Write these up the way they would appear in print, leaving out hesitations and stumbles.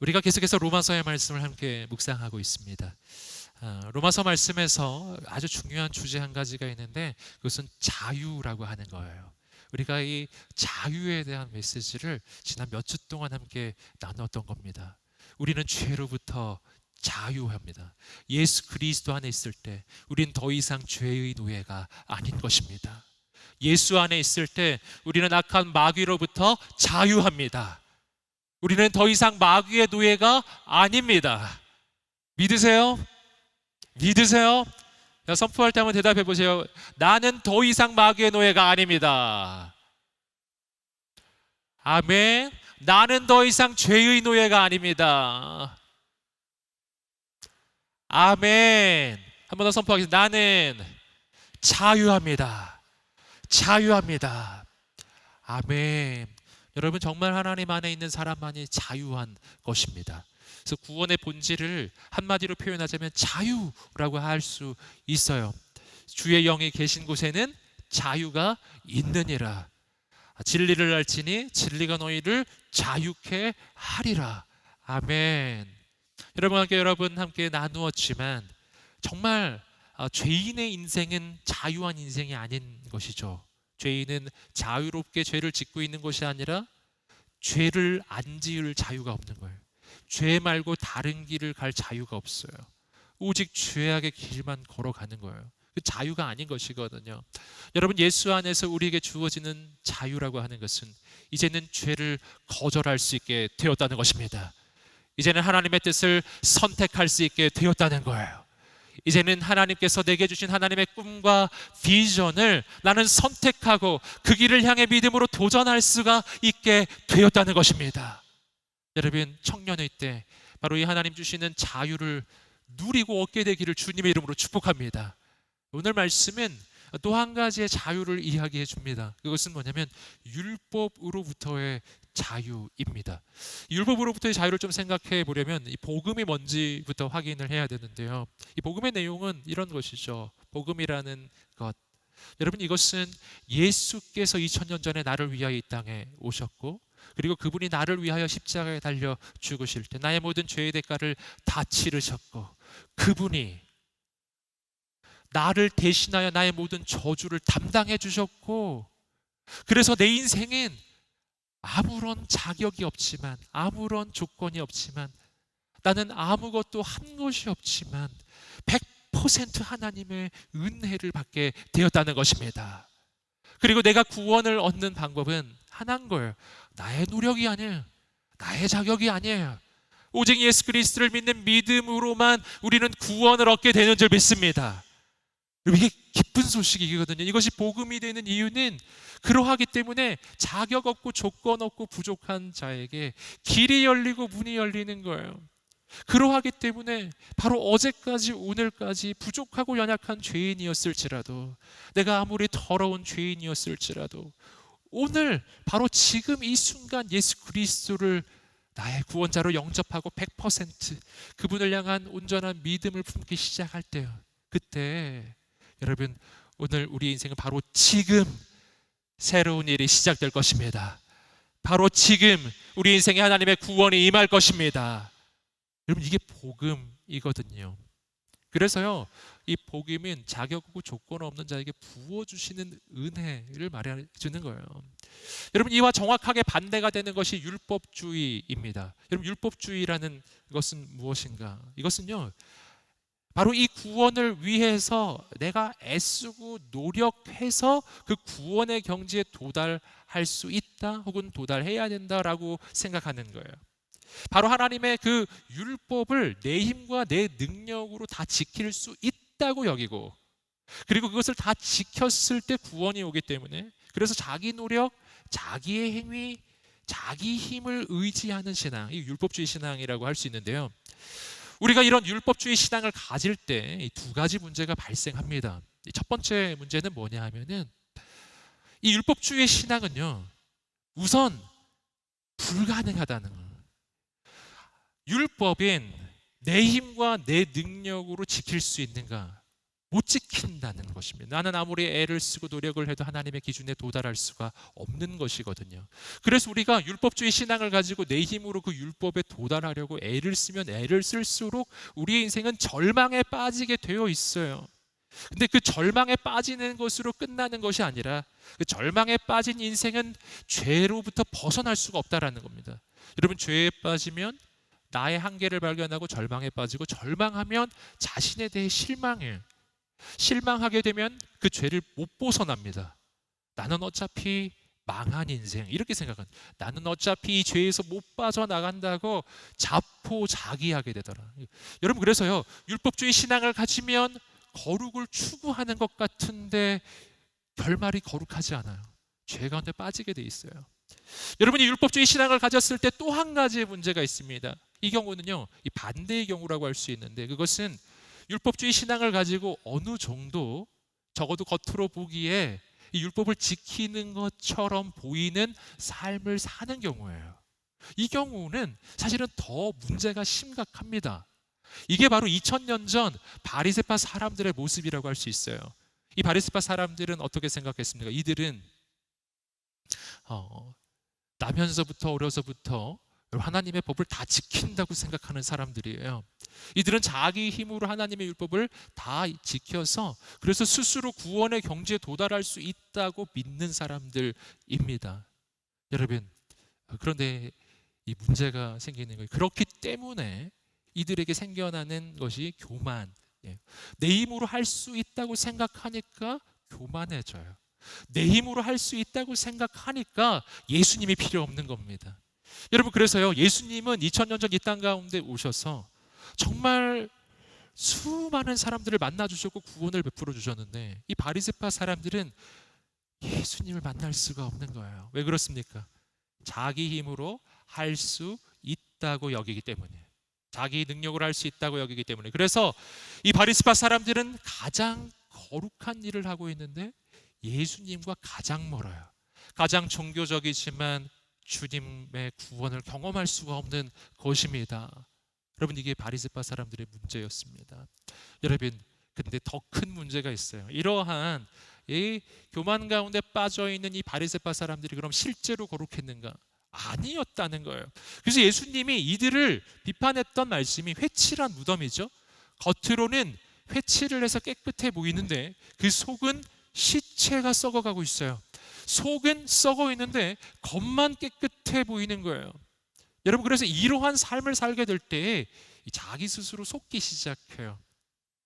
우리가 계속해서 로마서의 말씀을 함께 묵상하고 있습니다. 로마서 말씀에서 아주 중요한 주제 한 가지가 있는데 그것은 자유라고 하는 거예요. 우리가 이 자유에 대한 메시지를 지난 몇 주 동안 함께 나눴던 겁니다. 우리는 죄로부터 자유합니다. 예수 그리스도 안에 있을 때 우린 더 이상 죄의 노예가 아닌 것입니다. 예수 안에 있을 때 우리는 악한 마귀로부터 자유합니다. 우리는 더 이상 마귀의 노예가 아닙니다. 믿으세요? 믿으세요? 선포할 때 한번 대답해 보세요. 나는 더 이상 마귀의 노예가 아닙니다. 아멘. 나는 더 이상 죄의 노예가 아닙니다. 아멘. 한 번 더 선포하겠습니다. 나는 자유합니다. 자유합니다. 아멘. 여러분, 정말 하나님 안에 있는 사람만이 자유한 것입니다. 그래서 구원의 본질을 한마디로 표현하자면 자유라고 할 수 있어요. 주의 영이 계신 곳에는 자유가 있느니라. 진리를 알지니 진리가 너희를 자유케 하리라. 아멘. 여러분 함께 나누었지만 정말 죄인의 인생은 자유한 인생이 아닌 것이죠. 죄인은 자유롭게 죄를 짓고 있는 것이 아니라 죄를 안 지을 자유가 없는 거예요. 죄 말고 다른 길을 갈 자유가 없어요. 오직 죄악의 길만 걸어가는 거예요. 그 자유가 아닌 것이거든요. 여러분, 예수 안에서 우리에게 주어지는 자유라고 하는 것은 이제는 죄를 거절할 수 있게 되었다는 것입니다. 이제는 하나님의 뜻을 선택할 수 있게 되었다는 거예요. 이제는 하나님께서 내게 주신 하나님의 꿈과 비전을 나는 선택하고 그 길을 향해 믿음으로 도전할 수가 있게 되었다는 것입니다. 여러분, 청년의 때 바로 이 하나님 주시는 자유를 누리고 얻게 되기를 주님의 이름으로 축복합니다. 오늘 말씀은 또 한 가지의 자유를 이야기해 줍니다. 그것은 뭐냐면 율법으로부터의 자유입니다. 율법으로부터의 자유를 좀 생각해 보려면 이 복음이 뭔지부터 확인을 해야 되는데요. 이 복음의 내용은 이런 것이죠. 복음이라는 것, 여러분, 이것은 예수께서 2000년 전에 나를 위하여 이 땅에 오셨고, 그리고 그분이 나를 위하여 십자가에 달려 죽으실 때 나의 모든 죄의 대가를 다 치르셨고, 그분이 나를 대신하여 나의 모든 저주를 담당해 주셨고, 그래서 내 인생은 아무런 자격이 없지만, 아무런 조건이 없지만, 나는 아무것도 한 것이 없지만 100% 하나님의 은혜를 받게 되었다는 것입니다. 그리고 내가 구원을 얻는 방법은 하나인 거예요. 나의 노력이 아니에요. 나의 자격이 아니에요. 오직 예수 그리스도를 믿는 믿음으로만 우리는 구원을 얻게 되는 줄 믿습니다. 이게 기쁜 소식이거든요. 이것이 복음이 되는 이유는 그러하기 때문에 자격 없고 조건 없고 부족한 자에게 길이 열리고 문이 열리는 거예요. 그러하기 때문에 바로 어제까지 오늘까지 부족하고 연약한 죄인이었을지라도, 내가 아무리 더러운 죄인이었을지라도, 오늘 바로 지금 이 순간 예수 그리스도를 나의 구원자로 영접하고 100% 그분을 향한 온전한 믿음을 품기 시작할 때요, 그때 여러분, 오늘 우리 인생은 바로 지금 새로운 일이 시작될 것입니다. 바로 지금 우리 인생에 하나님의 구원이 임할 것입니다. 여러분, 이게 복음이거든요. 그래서요, 이 복음은 자격 없고 조건 없는 자에게 부어주시는 은혜를 말해주는 거예요. 여러분, 이와 정확하게 반대가 되는 것이 율법주의입니다. 여러분, 율법주의라는 것은 무엇인가? 이것은요, 바로 이 구원을 위해서 내가 애쓰고 노력해서 그 구원의 경지에 도달할 수 있다, 혹은 도달해야 된다라고 생각하는 거예요. 바로 하나님의 그 율법을 내 힘과 내 능력으로 다 지킬 수 있다고 여기고, 그리고 그것을 다 지켰을 때 구원이 오기 때문에, 그래서 자기 노력, 자기의 행위, 자기 힘을 의지하는 신앙, 이 율법주의 신앙이라고 할 수 있는데요. 우리가 이런 율법주의 신앙을 가질 때 두 가지 문제가 발생합니다. 첫 번째 문제는 뭐냐 하면은, 이 율법주의 신앙은요, 우선 불가능하다는 거예요. 율법인 내 힘과 내 능력으로 지킬 수 있는가? 못 지킨다는 것입니다. 나는 아무리 애를 쓰고 노력을 해도 하나님의 기준에 도달할 수가 없는 것이거든요. 그래서 우리가 율법주의 신앙을 가지고 내 힘으로 그 율법에 도달하려고 애를 쓰면 애를 쓸수록 우리의 인생은 절망에 빠지게 되어 있어요. 근데 그 절망에 빠지는 것으로 끝나는 것이 아니라 그 절망에 빠진 인생은 죄로부터 벗어날 수가 없다라는 겁니다. 여러분, 죄에 빠지면 나의 한계를 발견하고 절망에 빠지고, 절망하면 자신에 대해 실망하게 되면 그 죄를 못 벗어납니다. 나는 어차피 망한 인생, 이렇게 생각한, 나는 어차피 이 죄에서 못 빠져나간다고 자포자기하게 되더라. 여러분, 그래서요, 율법주의 신앙을 가지면 거룩을 추구하는 것 같은데 결말이 거룩하지 않아요. 죄 가운데 빠지게 돼 있어요. 여러분이 율법주의 신앙을 가졌을 때 또 한 가지의 문제가 있습니다. 이 경우는요, 이 반대의 경우라고 할 수 있는데, 그것은 율법주의 신앙을 가지고 어느 정도, 적어도 겉으로 보기에 이 율법을 지키는 것처럼 보이는 삶을 사는 경우예요. 이 경우는 사실은 더 문제가 심각합니다. 이게 바로 2000년 전 바리새파 사람들의 모습이라고 할 수 있어요. 이 바리새파 사람들은 어떻게 생각했습니까? 이들은 나면서부터 어려서부터 하나님의 법을 다 지킨다고 생각하는 사람들이에요. 이들은 자기 힘으로 하나님의 율법을 다 지켜서 그래서 스스로 구원의 경지에 도달할 수 있다고 믿는 사람들입니다. 여러분, 그런데 이 문제가 생기는 거예요. 그렇기 때문에 이들에게 생겨나는 것이 교만. 내 힘으로 할 수 있다고 생각하니까 교만해져요. 내 힘으로 할 수 있다고 생각하니까 예수님이 필요 없는 겁니다. 여러분, 그래서요, 예수님은 2000년 전 이 땅 가운데 오셔서 정말 수많은 사람들을 만나 주셨고 구원을 베풀어 주셨는데, 이 바리새파 사람들은 예수님을 만날 수가 없는 거예요. 왜 그렇습니까? 자기 힘으로 할 수 있다고 여기기 때문에, 자기 능력으로 할 수 있다고 여기기 때문에. 그래서 이 바리새파 사람들은 가장 거룩한 일을 하고 있는데 예수님과 가장 멀어요. 가장 종교적이지만 주님의 구원을 경험할 수가 없는 것입니다. 여러분, 이게 바리새파 사람들의 문제였습니다. 여러분, 근데 더 큰 문제가 있어요. 이러한 이 교만 가운데 빠져 있는 이 바리새파 사람들이 그럼 실제로 거룩했는가? 아니었다는 거예요. 그래서 예수님이 이들을 비판했던 말씀이 회칠한 무덤이죠. 겉으로는 회칠을 해서 깨끗해 보이는데 그 속은 시체가 썩어가고 있어요. 속은 썩어 있는데 겉만 깨끗해 보이는 거예요. 여러분, 그래서 이러한 삶을 살게 될 때 자기 스스로 속기 시작해요.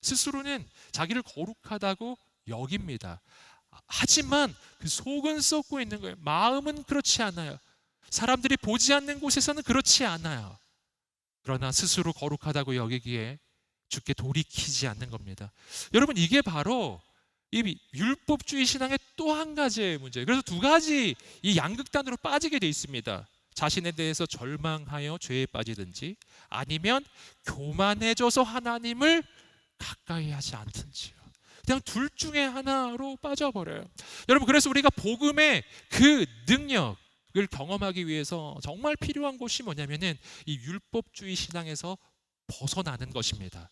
스스로는 자기를 거룩하다고 여깁니다. 하지만 그 속은 썩고 있는 거예요. 마음은 그렇지 않아요. 사람들이 보지 않는 곳에서는 그렇지 않아요. 그러나 스스로 거룩하다고 여기기에 주께 돌이키지 않는 겁니다. 여러분, 이게 바로 이 율법주의 신앙의 또 한 가지의 문제예요. 그래서 두 가지 이 양극단으로 빠지게 돼 있습니다. 자신에 대해서 절망하여 죄에 빠지든지, 아니면 교만해져서 하나님을 가까이 하지 않든지요. 그냥 둘 중에 하나로 빠져버려요. 여러분, 그래서 우리가 복음의 그 능력을 경험하기 위해서 정말 필요한 것이 뭐냐면은 이 율법주의 신앙에서 벗어나는 것입니다.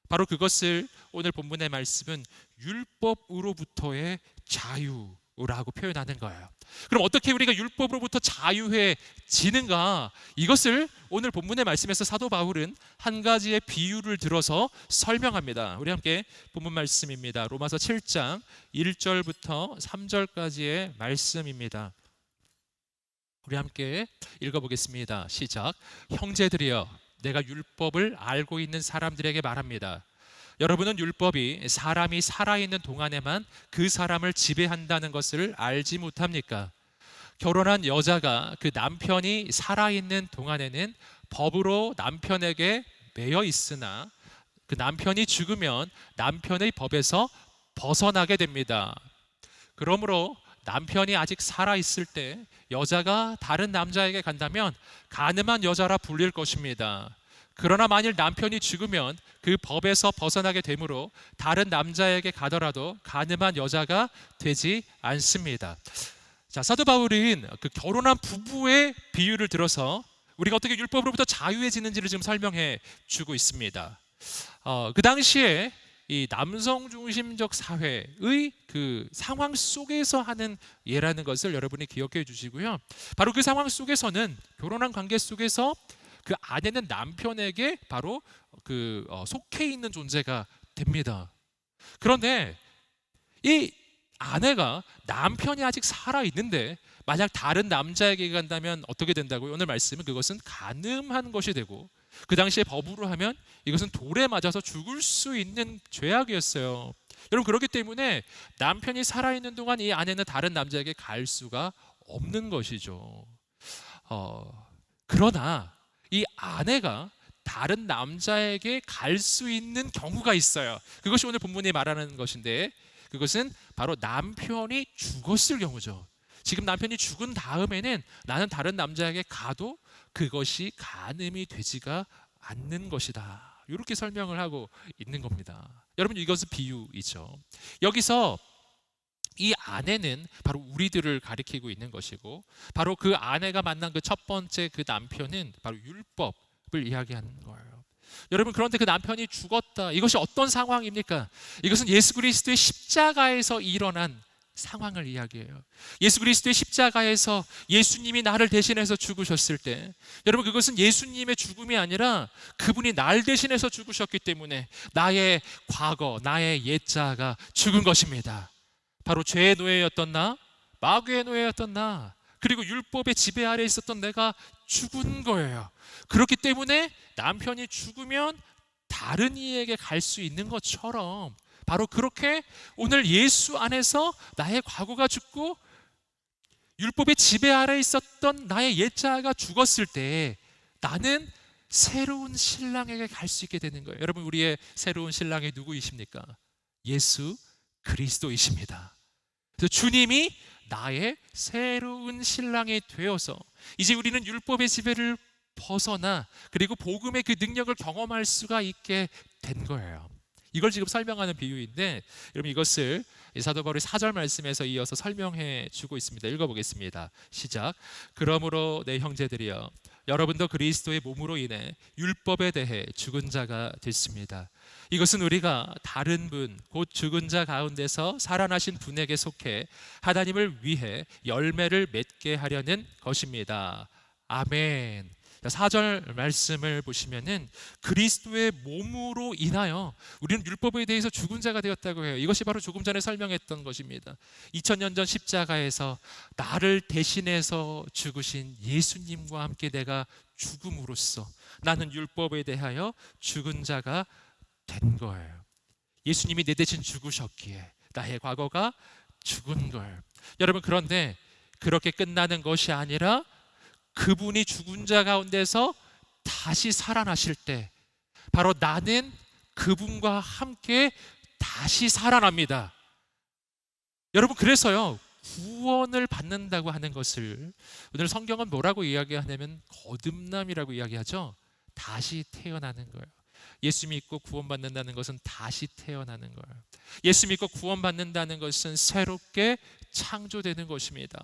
바로 그것을 오늘 본문의 말씀은 율법으로부터의 자유라고 표현하는 거예요. 그럼 어떻게 우리가 율법으로부터 자유해지는가? 이것을 오늘 본문의 말씀에서 사도 바울은 한 가지의 비유를 들어서 설명합니다. 우리 함께 본문 말씀입니다. 로마서 7장 1절부터 3절까지의 말씀입니다. 우리 함께 읽어보겠습니다. 시작. 형제들이여, 내가 율법을 알고 있는 사람들에게 말합니다. 여러분은 율법이 사람이 살아있는 동안에만 그 사람을 지배한다는 것을 알지 못합니까? 결혼한 여자가 그 남편이 살아있는 동안에는 법으로 남편에게 매여 있으나 그 남편이 죽으면 남편의 법에서 벗어나게 됩니다. 그러므로 남편이 아직 살아있을 때 여자가 다른 남자에게 간다면 간음한 여자라 불릴 것입니다. 그러나 만일 남편이 죽으면 그 법에서 벗어나게 되므로 다른 남자에게 가더라도 간음한 여자가 되지 않습니다. 자, 사도 바울은 그 결혼한 부부의 비유를 들어서 우리가 어떻게 율법으로부터 자유해지는지를 지금 설명해 주고 있습니다. 그 당시에 이 남성 중심적 사회의 그 상황 속에서 하는 예라는 것을 여러분이 기억해 주시고요. 바로 그 상황 속에서는 결혼한 관계 속에서 그 아내는 남편에게 바로 속해 있는 존재가 됩니다. 그런데 이 아내가 남편이 아직 살아 있는데 만약 다른 남자에게 간다면 어떻게 된다고요? 오늘 말씀은 그것은 간음한 것이 되고, 그 당시에 법으로 하면 이것은 돌에 맞아서 죽을 수 있는 죄악이었어요. 여러분, 그렇기 때문에 남편이 살아있는 동안 이 아내는 다른 남자에게 갈 수가 없는 것이죠. 그러나 이 아내가 다른 남자에게 갈 수 있는 경우가 있어요. 그것이 오늘 본문이 말하는 것인데, 그것은 바로 남편이 죽었을 경우죠. 지금 남편이 죽은 다음에는 나는 다른 남자에게 가도 그것이 간음이 되지가 않는 것이다, 이렇게 설명을 하고 있는 겁니다. 여러분, 이것은 비유이죠. 여기서 이 아내는 바로 우리들을 가리키고 있는 것이고, 바로 그 아내가 만난 그 첫 번째 그 남편은 바로 율법을 이야기하는 거예요. 여러분, 그런데 그 남편이 죽었다, 이것이 어떤 상황입니까? 이것은 예수 그리스도의 십자가에서 일어난 상황을 이야기해요. 예수 그리스도의 십자가에서 예수님이 나를 대신해서 죽으셨을 때, 여러분, 그것은 예수님의 죽음이 아니라 그분이 날 대신해서 죽으셨기 때문에 나의 과거, 나의 옛자가 죽은 것입니다. 바로 죄의 노예였던 나, 마귀의 노예였던 나, 그리고 율법의 지배 아래 있었던 내가 죽은 거예요. 그렇기 때문에 남편이 죽으면 다른 이에게 갈 수 있는 것처럼, 바로 그렇게 오늘 예수 안에서 나의 과거가 죽고 율법의 지배 아래 있었던 나의 옛자가 죽었을 때 나는 새로운 신랑에게 갈 수 있게 되는 거예요. 여러분, 우리의 새로운 신랑이 누구이십니까? 예수 그리스도이십니다. 그래서 주님이 나의 새로운 신랑이 되어서 이제 우리는 율법의 지배를 벗어나 그리고 복음의 그 능력을 경험할 수가 있게 된 거예요. 이걸 지금 설명하는 비유인데, 여러분, 이것을 사도 바울이 4절 말씀에서 이어서 설명해 주고 있습니다. 읽어보겠습니다. 시작. 그러므로 내 형제들이여, 여러분도 그리스도의 몸으로 인해 율법에 대해 죽은 자가 됐습니다. 이것은 우리가 다른 분, 곧 죽은 자 가운데서 살아나신 분에게 속해 하나님을 위해 열매를 맺게 하려는 것입니다. 아멘. 4절 말씀을 보시면은 그리스도의 몸으로 인하여 우리는 율법에 대해서 죽은 자가 되었다고 해요. 이것이 바로 조금 전에 설명했던 것입니다. 2000년 전 십자가에서 나를 대신해서 죽으신 예수님과 함께 내가 죽음으로써 나는 율법에 대하여 죽은 자가 된 거예요. 예수님이 내 대신 죽으셨기에 나의 과거가 죽은 거예요. 여러분, 그런데 그렇게 끝나는 것이 아니라 그분이 죽은 자 가운데서 다시 살아나실 때 바로 나는 그분과 함께 다시 살아납니다. 여러분, 그래서요, 구원을 받는다고 하는 것을 오늘 성경은 뭐라고 이야기하냐면 거듭남이라고 이야기하죠. 다시 태어나는 거예요. 예수 믿고 구원받는다는 것은 다시 태어나는 거예요. 예수 믿고 구원받는다는 것은 새롭게 창조되는 것입니다.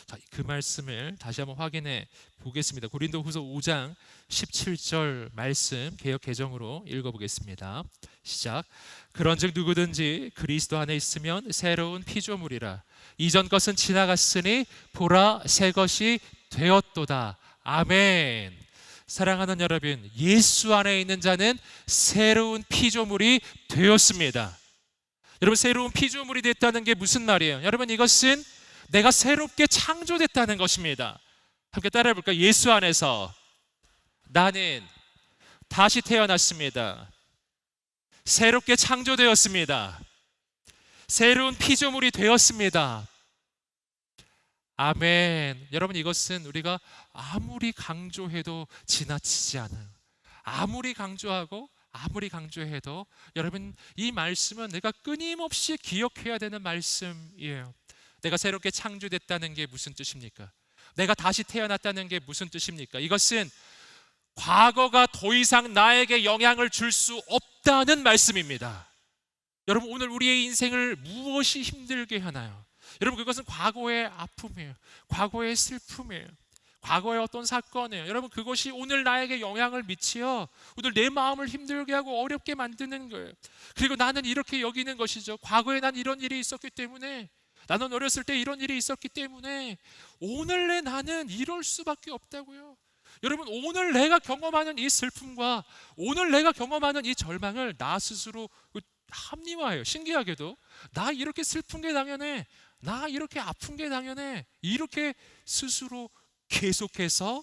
자, 그 말씀을 다시 한번 확인해 보겠습니다. 고린도후서 5장 17절 말씀 개역 개정으로 읽어보겠습니다. 시작. 그런즉 누구든지 그리스도 안에 있으면 새로운 피조물이라. 이전 것은 지나갔으니 보라 새 것이 되었도다. 아멘. 사랑하는 여러분, 예수 안에 있는 자는 새로운 피조물이 되었습니다. 여러분, 새로운 피조물이 됐다는 게 무슨 말이에요? 여러분, 이것은 내가 새롭게 창조됐다는 것입니다. 함께 따라해 볼까요? 예수 안에서 나는 다시 태어났습니다. 새롭게 창조되었습니다. 새로운 피조물이 되었습니다. 아멘. 여러분, 이것은 우리가 아무리 강조해도 지나치지 않아요. 아무리 강조하고 아무리 강조해도 여러분, 이 말씀은 내가 끊임없이 기억해야 되는 말씀이에요. 내가 새롭게 창조됐다는 게 무슨 뜻입니까? 내가 다시 태어났다는 게 무슨 뜻입니까? 이것은 과거가 더 이상 나에게 영향을 줄 수 없다는 말씀입니다. 여러분, 오늘 우리의 인생을 무엇이 힘들게 하나요? 여러분, 그것은 과거의 아픔이에요. 과거의 슬픔이에요. 과거의 어떤 사건이에요. 여러분, 그것이 오늘 나에게 영향을 미치어 오늘 내 마음을 힘들게 하고 어렵게 만드는 거예요. 그리고 나는 이렇게 여기는 것이죠. 과거에 난 이런 일이 있었기 때문에, 나는 어렸을 때 이런 일이 있었기 때문에 오늘의 나는 이럴 수밖에 없다고요. 여러분, 오늘 내가 경험하는 이 슬픔과 오늘 내가 경험하는 이 절망을 나 스스로 합리화해요. 신기하게도 나 이렇게 슬픈 게 당연해, 나 이렇게 아픈 게 당연해, 이렇게 스스로 계속해서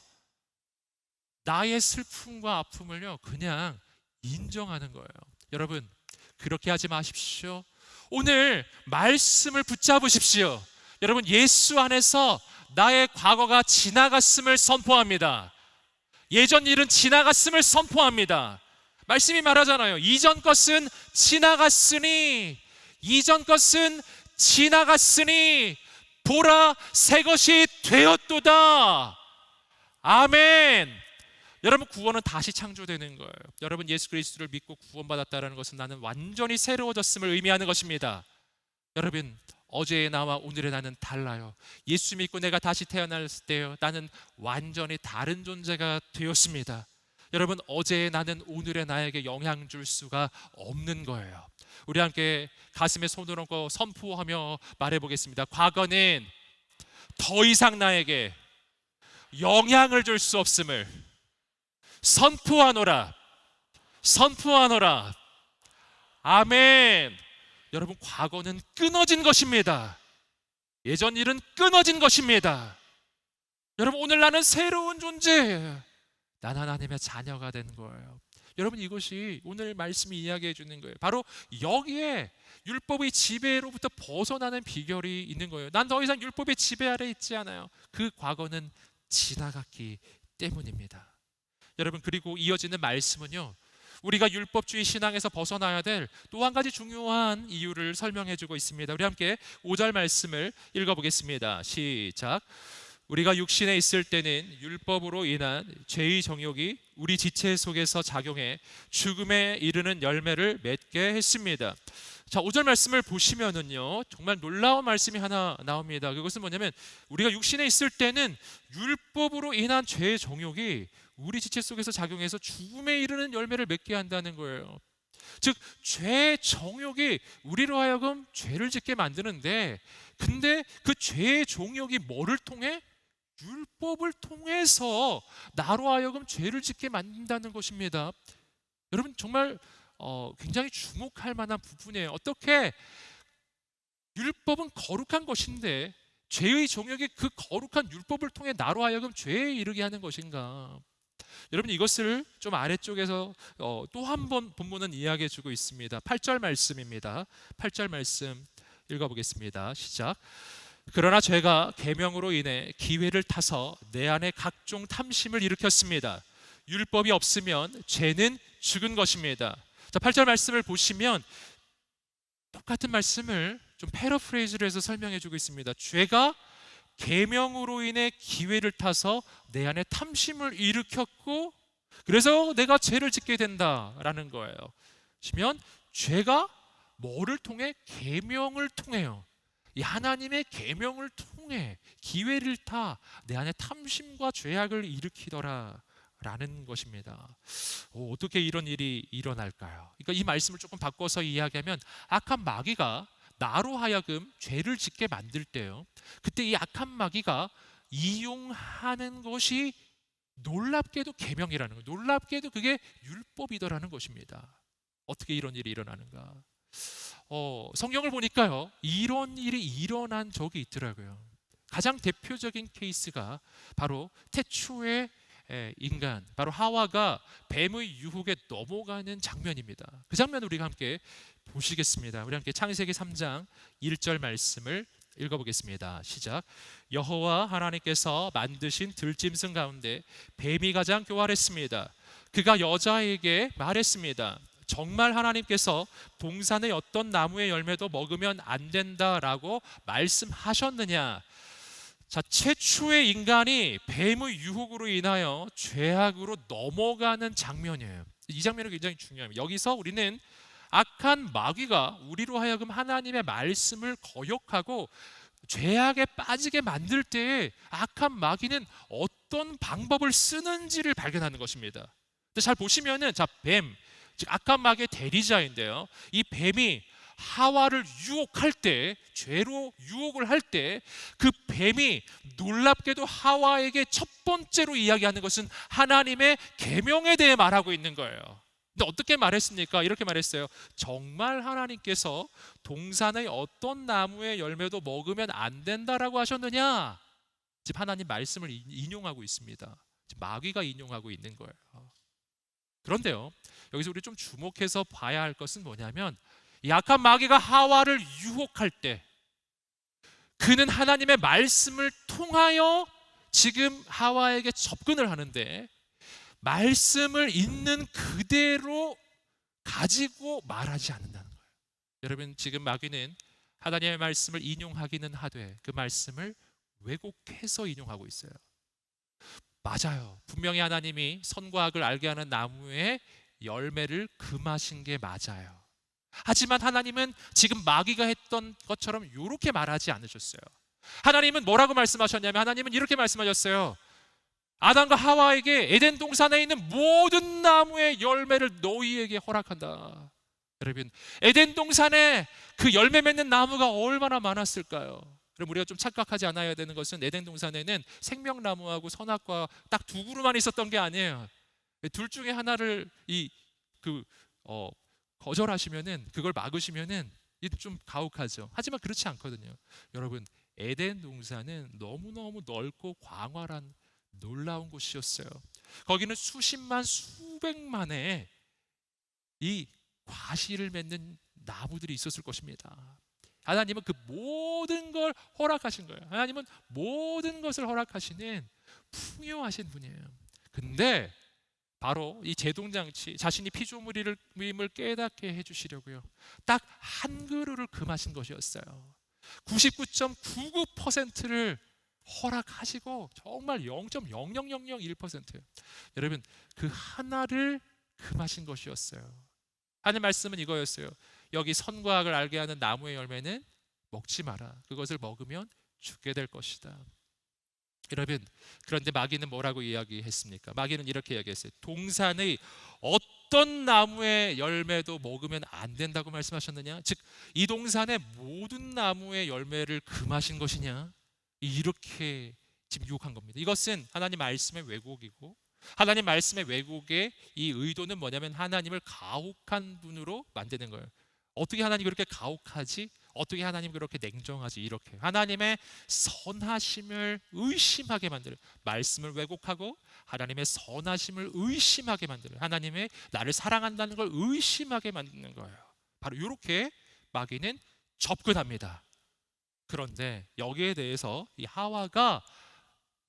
나의 슬픔과 아픔을요 그냥 인정하는 거예요. 여러분, 그렇게 하지 마십시오. 오늘 말씀을 붙잡으십시오. 여러분, 예수 안에서 나의 과거가 지나갔음을 선포합니다. 예전 일은 지나갔음을 선포합니다. 말씀이 말하잖아요. 이전 것은 지나갔으니, 이전 것은 지나갔으니 보라, 새 것이 되었도다. 아멘. 여러분, 구원은 다시 창조되는 거예요. 여러분, 예수 그리스도를 믿고 구원받았다는 것은 나는 완전히 새로워졌음을 의미하는 것입니다. 여러분, 어제의 나와 오늘의 나는 달라요. 예수 믿고 내가 다시 태어났을 때요, 나는 완전히 다른 존재가 되었습니다. 여러분, 어제의 나는 오늘의 나에게 영향 줄 수가 없는 거예요. 우리 함께 가슴에 손을 얹고 선포하며 말해보겠습니다. 과거는 더 이상 나에게 영향을 줄 수 없음을 선포하노라. 선포하노라. 아멘. 여러분, 과거는 끊어진 것입니다. 예전 일은 끊어진 것입니다. 여러분, 오늘 나는 새로운 존재예요. 난 하나님의 자녀가 된 거예요. 여러분, 이것이 오늘 말씀이 이야기해 주는 거예요. 바로 여기에 율법의 지배로부터 벗어나는 비결이 있는 거예요. 난 더 이상 율법의 지배 아래 있지 않아요. 그 과거는 지나갔기 때문입니다. 여러분, 그리고 이어지는 말씀은요, 우리가 율법주의 신앙에서 벗어나야 될 또 한 가지 중요한 이유를 설명해 주고 있습니다. 우리 함께 5절 말씀을 읽어보겠습니다. 시작. 우리가 육신에 있을 때는 율법으로 인한 죄의 정욕이 우리 지체 속에서 작용해 죽음에 이르는 열매를 맺게 했습니다. 자, 5절 말씀을 보시면은요, 정말 놀라운 말씀이 하나 나옵니다. 그것은 뭐냐면, 우리가 육신에 있을 때는 율법으로 인한 죄의 정욕이 우리 지체 속에서 작용해서 죽음에 이르는 열매를 맺게 한다는 거예요. 즉, 죄의 정욕이 우리로 하여금 죄를 짓게 만드는데, 근데 그 죄의 정욕이 뭐를 통해? 율법을 통해서 나로 하여금 죄를 짓게 만든다는 것입니다. 여러분, 정말 굉장히 주목할 만한 부분이에요. 어떻게 율법은 거룩한 것인데 죄의 정욕이 그 거룩한 율법을 통해 나로 하여금 죄에 이르게 하는 것인가? 여러분, 이것을 좀 아래쪽에서 또 한 번 본문은 이야기해 주고 있습니다. 8절 말씀입니다. 8절 말씀 읽어보겠습니다. 시작. 그러나 죄가 계명으로 인해 기회를 타서 내 안에 각종 탐심을 일으켰습니다. 율법이 없으면 죄는 죽은 것입니다. 자, 8절 말씀을 보시면 똑같은 말씀을 좀 패러프레이즈를 해서 설명해 주고 있습니다. 죄가 계명으로 인해 기회를 타서 내 안에 탐심을 일으켰고, 그래서 내가 죄를 짓게 된다라는 거예요. 그러면 죄가 뭐를 통해? 계명을 통해요. 이 하나님의 계명을 통해 기회를 타 내 안에 탐심과 죄악을 일으키더라 라는 것입니다. 어떻게 이런 일이 일어날까요? 그러니까 이 말씀을 조금 바꿔서 이야기하면, 악한 마귀가 나로 하여금 죄를 짓게 만들 때요, 그때 이 악한 마귀가 이용하는 것이 놀랍게도 계명이라는 거예요. 놀랍게도 그게 율법이더라는 것입니다. 어떻게 이런 일이 일어나는가? 성경을 보니까요, 이런 일이 일어난 적이 있더라고요. 가장 대표적인 케이스가 바로 태초의 인간, 바로 하와가 뱀의 유혹에 넘어가는 장면입니다. 그 장면을 우리가 함께 보시겠습니다. 우리 함께 창세기 3장 1절 말씀을 읽어보겠습니다. 시작. 여호와 하나님께서 만드신 들짐승 가운데 뱀이 가장 교활했습니다. 그가 여자에게 말했습니다. 정말 하나님께서 동산의 어떤 나무의 열매도 먹으면 안 된다라고 말씀하셨느냐? 자, 최초의 인간이 뱀의 유혹으로 인하여 죄악으로 넘어가는 장면이에요. 이 장면이 굉장히 중요합니다. 여기서 우리는 악한 마귀가 우리로 하여금 하나님의 말씀을 거역하고 죄악에 빠지게 만들 때에 악한 마귀는 어떤 방법을 쓰는지를 발견하는 것입니다. 근데 잘 보시면은 자, 뱀, 즉 악한 마귀의 대리자인데요. 이 뱀이 하와를 유혹할 때, 죄로 유혹을 할 때 그 뱀이 놀랍게도 하와에게 첫 번째로 이야기하는 것은 하나님의 계명에 대해 말하고 있는 거예요. 근데 어떻게 말했습니까? 이렇게 말했어요. 정말 하나님께서 동산의 어떤 나무의 열매도 먹으면 안 된다라고 하셨느냐? 지금 하나님 말씀을 인용하고 있습니다. 지금 마귀가 인용하고 있는 거예요. 그런데요, 여기서 우리 좀 주목해서 봐야 할 것은 뭐냐면, 이 악한 마귀가 하와를 유혹할 때 그는 하나님의 말씀을 통하여 지금 하와에게 접근을 하는데, 말씀을 있는 그대로 가지고 말하지 않는다는 거예요. 여러분, 지금 마귀는 하나님의 말씀을 인용하기는 하되 그 말씀을 왜곡해서 인용하고 있어요. 맞아요. 분명히 하나님이 선과 악을 알게 하는 나무의 열매를 금하신 게 맞아요. 하지만 하나님은 지금 마귀가 했던 것처럼 이렇게 말하지 않으셨어요. 하나님은 뭐라고 말씀하셨냐면, 하나님은 이렇게 말씀하셨어요. 아담과 하와에게 에덴 동산에 있는 모든 나무의 열매를 너희에게 허락한다. 여러분, 에덴 동산에 그 열매 맺는 나무가 얼마나 많았을까요? 그럼 우리가 좀 착각하지 않아야 되는 것은, 에덴 동산에는 생명나무하고 선악과 딱 두 그루만 있었던 게 아니에요. 둘 중에 하나를 거절하시면은, 그걸 막으시면은 좀 가혹하죠. 하지만 그렇지 않거든요. 여러분, 에덴 동산은 너무너무 넓고 광활한 놀라운 곳이었어요. 거기는 수십만 수백만의 이 과실을 맺는 나무들이 있었을 것입니다. 하나님은 그 모든 걸 허락하신 거예요. 하나님은 모든 것을 허락하시는 풍요하신 분이에요. 근데 바로 이 제동장치, 자신이 피조물임을 깨닫게 해주시려고요, 딱 한 그루를 금하신 것이었어요. 99.99%를 허락하시고 정말 0.00001%, 여러분, 그 하나를 금하신 것이었어요. 하나님 말씀은 이거였어요. 여기 선과 악을 알게 하는 나무의 열매는 먹지 마라. 그것을 먹으면 죽게 될 것이다. 여러분, 그런데 마귀는 뭐라고 이야기했습니까? 마귀는 이렇게 이야기했어요. 동산의 어떤 나무의 열매도 먹으면 안 된다고 말씀하셨느냐? 즉, 이 동산의 모든 나무의 열매를 금하신 것이냐? 이렇게 지금 유혹한 겁니다. 이것은 하나님 말씀의 왜곡이고, 하나님 말씀의 왜곡의 이 의도는 뭐냐면 하나님을 가혹한 분으로 만드는 거예요. 어떻게 하나님 그렇게 가혹하지? 어떻게 하나님 그렇게 냉정하지? 이렇게 하나님의 선하심을 의심하게 만들어요. 말씀을 왜곡하고 하나님의 선하심을 의심하게 만들어요. 하나님의 나를 사랑한다는 걸 의심하게 만드는 거예요. 바로 이렇게 마귀는 접근합니다. 그런데 여기에 대해서 이 하와가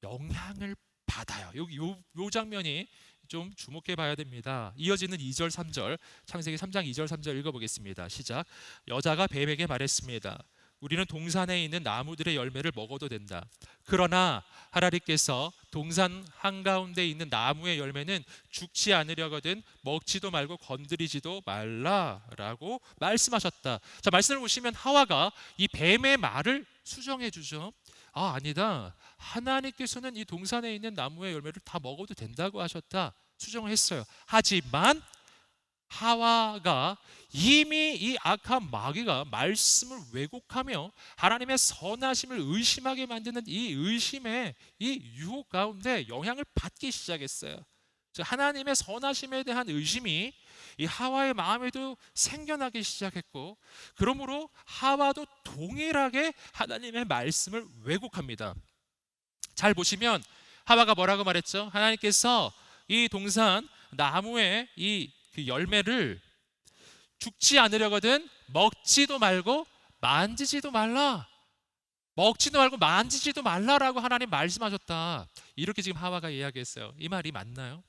영향을 받아요. 여기 요 장면이 좀 주목해 봐야 됩니다. 이어지는 2절 3절, 창세기 3장 2절 3절 읽어보겠습니다. 시작. 여자가 뱀에게 말했습니다. 우리는 동산에 있는 나무들의 열매를 먹어도 된다. 그러나 하나님께서 동산 한가운데 있는 나무의 열매는 죽지 않으려거든 먹지도 말고 건드리지도 말라라고 말씀하셨다. 자, 말씀을 보시면 하와가 이 뱀의 말을 수정해 주죠. 아니다. 하나님께서는 이 동산에 있는 나무의 열매를 다 먹어도 된다고 하셨다. 수정을 했어요. 하지만 하와가 이미 이 악한 마귀가 말씀을 왜곡하며 하나님의 선하심을 의심하게 만드는 이 의심의 이 유혹 가운데 영향을 받기 시작했어요. 하나님의 선하심에 대한 의심이 이 하와의 마음에도 생겨나기 시작했고, 그러므로 하와도 동일하게 하나님의 말씀을 왜곡합니다. 잘 보시면 하와가 뭐라고 말했죠? 하나님께서 이 동산 나무의 그 열매를 죽지 않으려거든 먹지도 말고 만지지도 말라. 먹지도 말고 만지지도 말라라고 하나님 말씀하셨다. 이렇게 지금 하와가 이야기했어요. 이 말이 맞나요?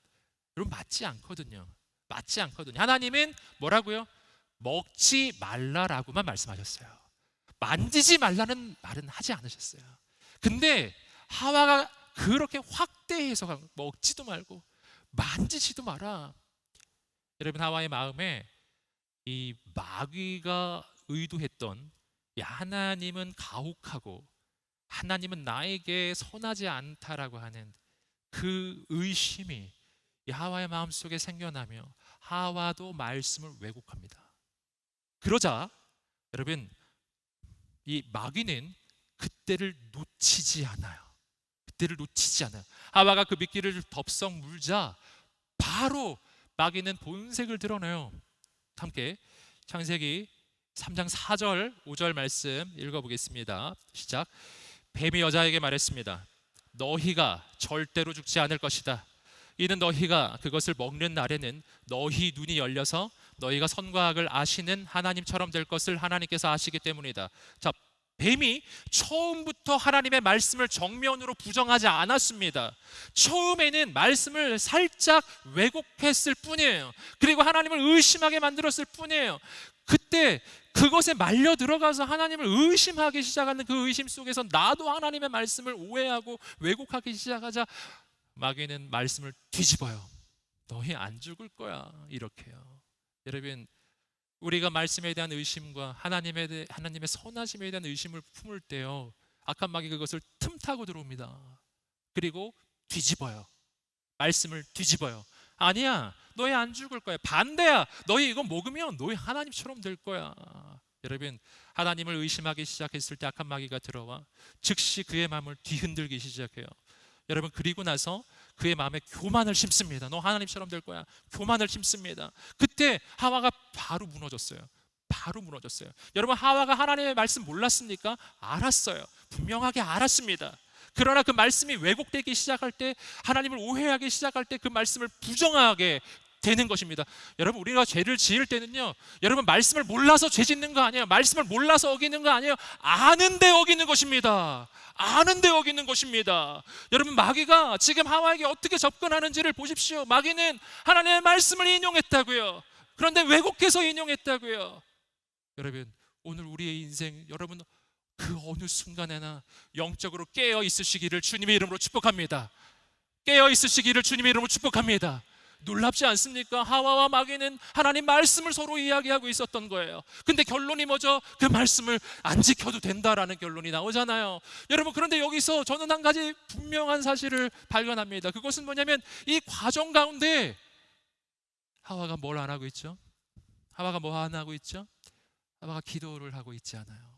여러분, 맞지 않거든요. 맞지 않거든요. 하나님은 뭐라고요? 먹지 말라라고만 말씀하셨어요. 만지지 말라는 말은 하지 않으셨어요. 근데 하와가 그렇게 확대해서 먹지도 말고 만지지도 마라. 여러분, 하와의 마음에 이 마귀가 의도했던 하나님은 가혹하고 하나님은 나에게 선하지 않다라고 하는 그 의심이 이 하와의 마음속에 생겨나며 하와도 말씀을 왜곡합니다. 그러자 여러분, 이 마귀는 그때를 놓치지 않아요. 그때를 놓치지 않아요. 하와가 그 미끼를 덥석 물자 바로 마귀는 본색을 드러내요. 함께 창세기 3장 4절 5절 말씀 읽어보겠습니다. 시작. 뱀이 여자에게 말했습니다. 너희가 절대로 죽지 않을 것이다. 이는 너희가 그것을 먹는 날에는 너희 눈이 열려서 너희가 선과 악을 아시는 하나님처럼 될 것을 하나님께서 아시기 때문이다. 자, 뱀이 처음부터 하나님의 말씀을 정면으로 부정하지 않았습니다. 처음에는 말씀을 살짝 왜곡했을 뿐이에요. 그리고 하나님을 의심하게 만들었을 뿐이에요. 그때 그것에 말려 들어가서 하나님을 의심하기 시작하는 그 의심 속에서 나도 하나님의 말씀을 오해하고 왜곡하기 시작하자 마귀는 말씀을 뒤집어요. 너희 안 죽을 거야, 이렇게요. 여러분, 우리가 말씀에 대한 의심과 하나님의 선하심에 대한 의심을 품을 때요, 악한 마귀가 그것을 틈타고 들어옵니다. 그리고 뒤집어요. 말씀을 뒤집어요. 아니야, 너희 안 죽을 거야. 반대야, 너희 이거 먹으면 너희 하나님처럼 될 거야. 여러분, 하나님을 의심하기 시작했을 때 악한 마귀가 들어와 즉시 그의 마음을 뒤흔들기 시작해요. 여러분, 그리고 나서 그의 마음에 교만을 심습니다. 너 하나님처럼 될 거야. 교만을 심습니다. 그때 하와가 바로 무너졌어요. 바로 무너졌어요. 여러분, 하와가 하나님의 말씀 몰랐습니까? 알았어요. 분명하게 알았습니다. 그러나 그 말씀이 왜곡되기 시작할 때, 하나님을 오해하기 시작할 때 그 말씀을 부정하게 되는 것입니다. 여러분, 우리가 죄를 지을 때는요, 여러분, 말씀을 몰라서 죄 짓는 거 아니에요. 말씀을 몰라서 어기는 거 아니에요. 아는데 어기는 것입니다. 아는데 어기는 것입니다. 여러분, 마귀가 지금 하와에게 어떻게 접근하는지를 보십시오. 마귀는 하나님의 말씀을 인용했다고요. 그런데 왜곡해서 인용했다고요. 여러분, 오늘 우리의 인생, 여러분 그 어느 순간에나 영적으로 깨어 있으시기를 주님의 이름으로 축복합니다. 깨어 있으시기를 주님의 이름으로 축복합니다. 놀랍지 않습니까? 하와와 마귀는 하나님 말씀을 서로 이야기하고 있었던 거예요. 근데 결론이 뭐죠? 그 말씀을 안 지켜도 된다라는 결론이 나오잖아요. 여러분, 그런데 여기서 저는 한 가지 분명한 사실을 발견합니다. 그것은 뭐냐면 이 과정 가운데 하와가 뭘 안 하고 있죠? 하와가 뭐 안 하고 있죠? 하와가 기도를 하고 있지 않아요.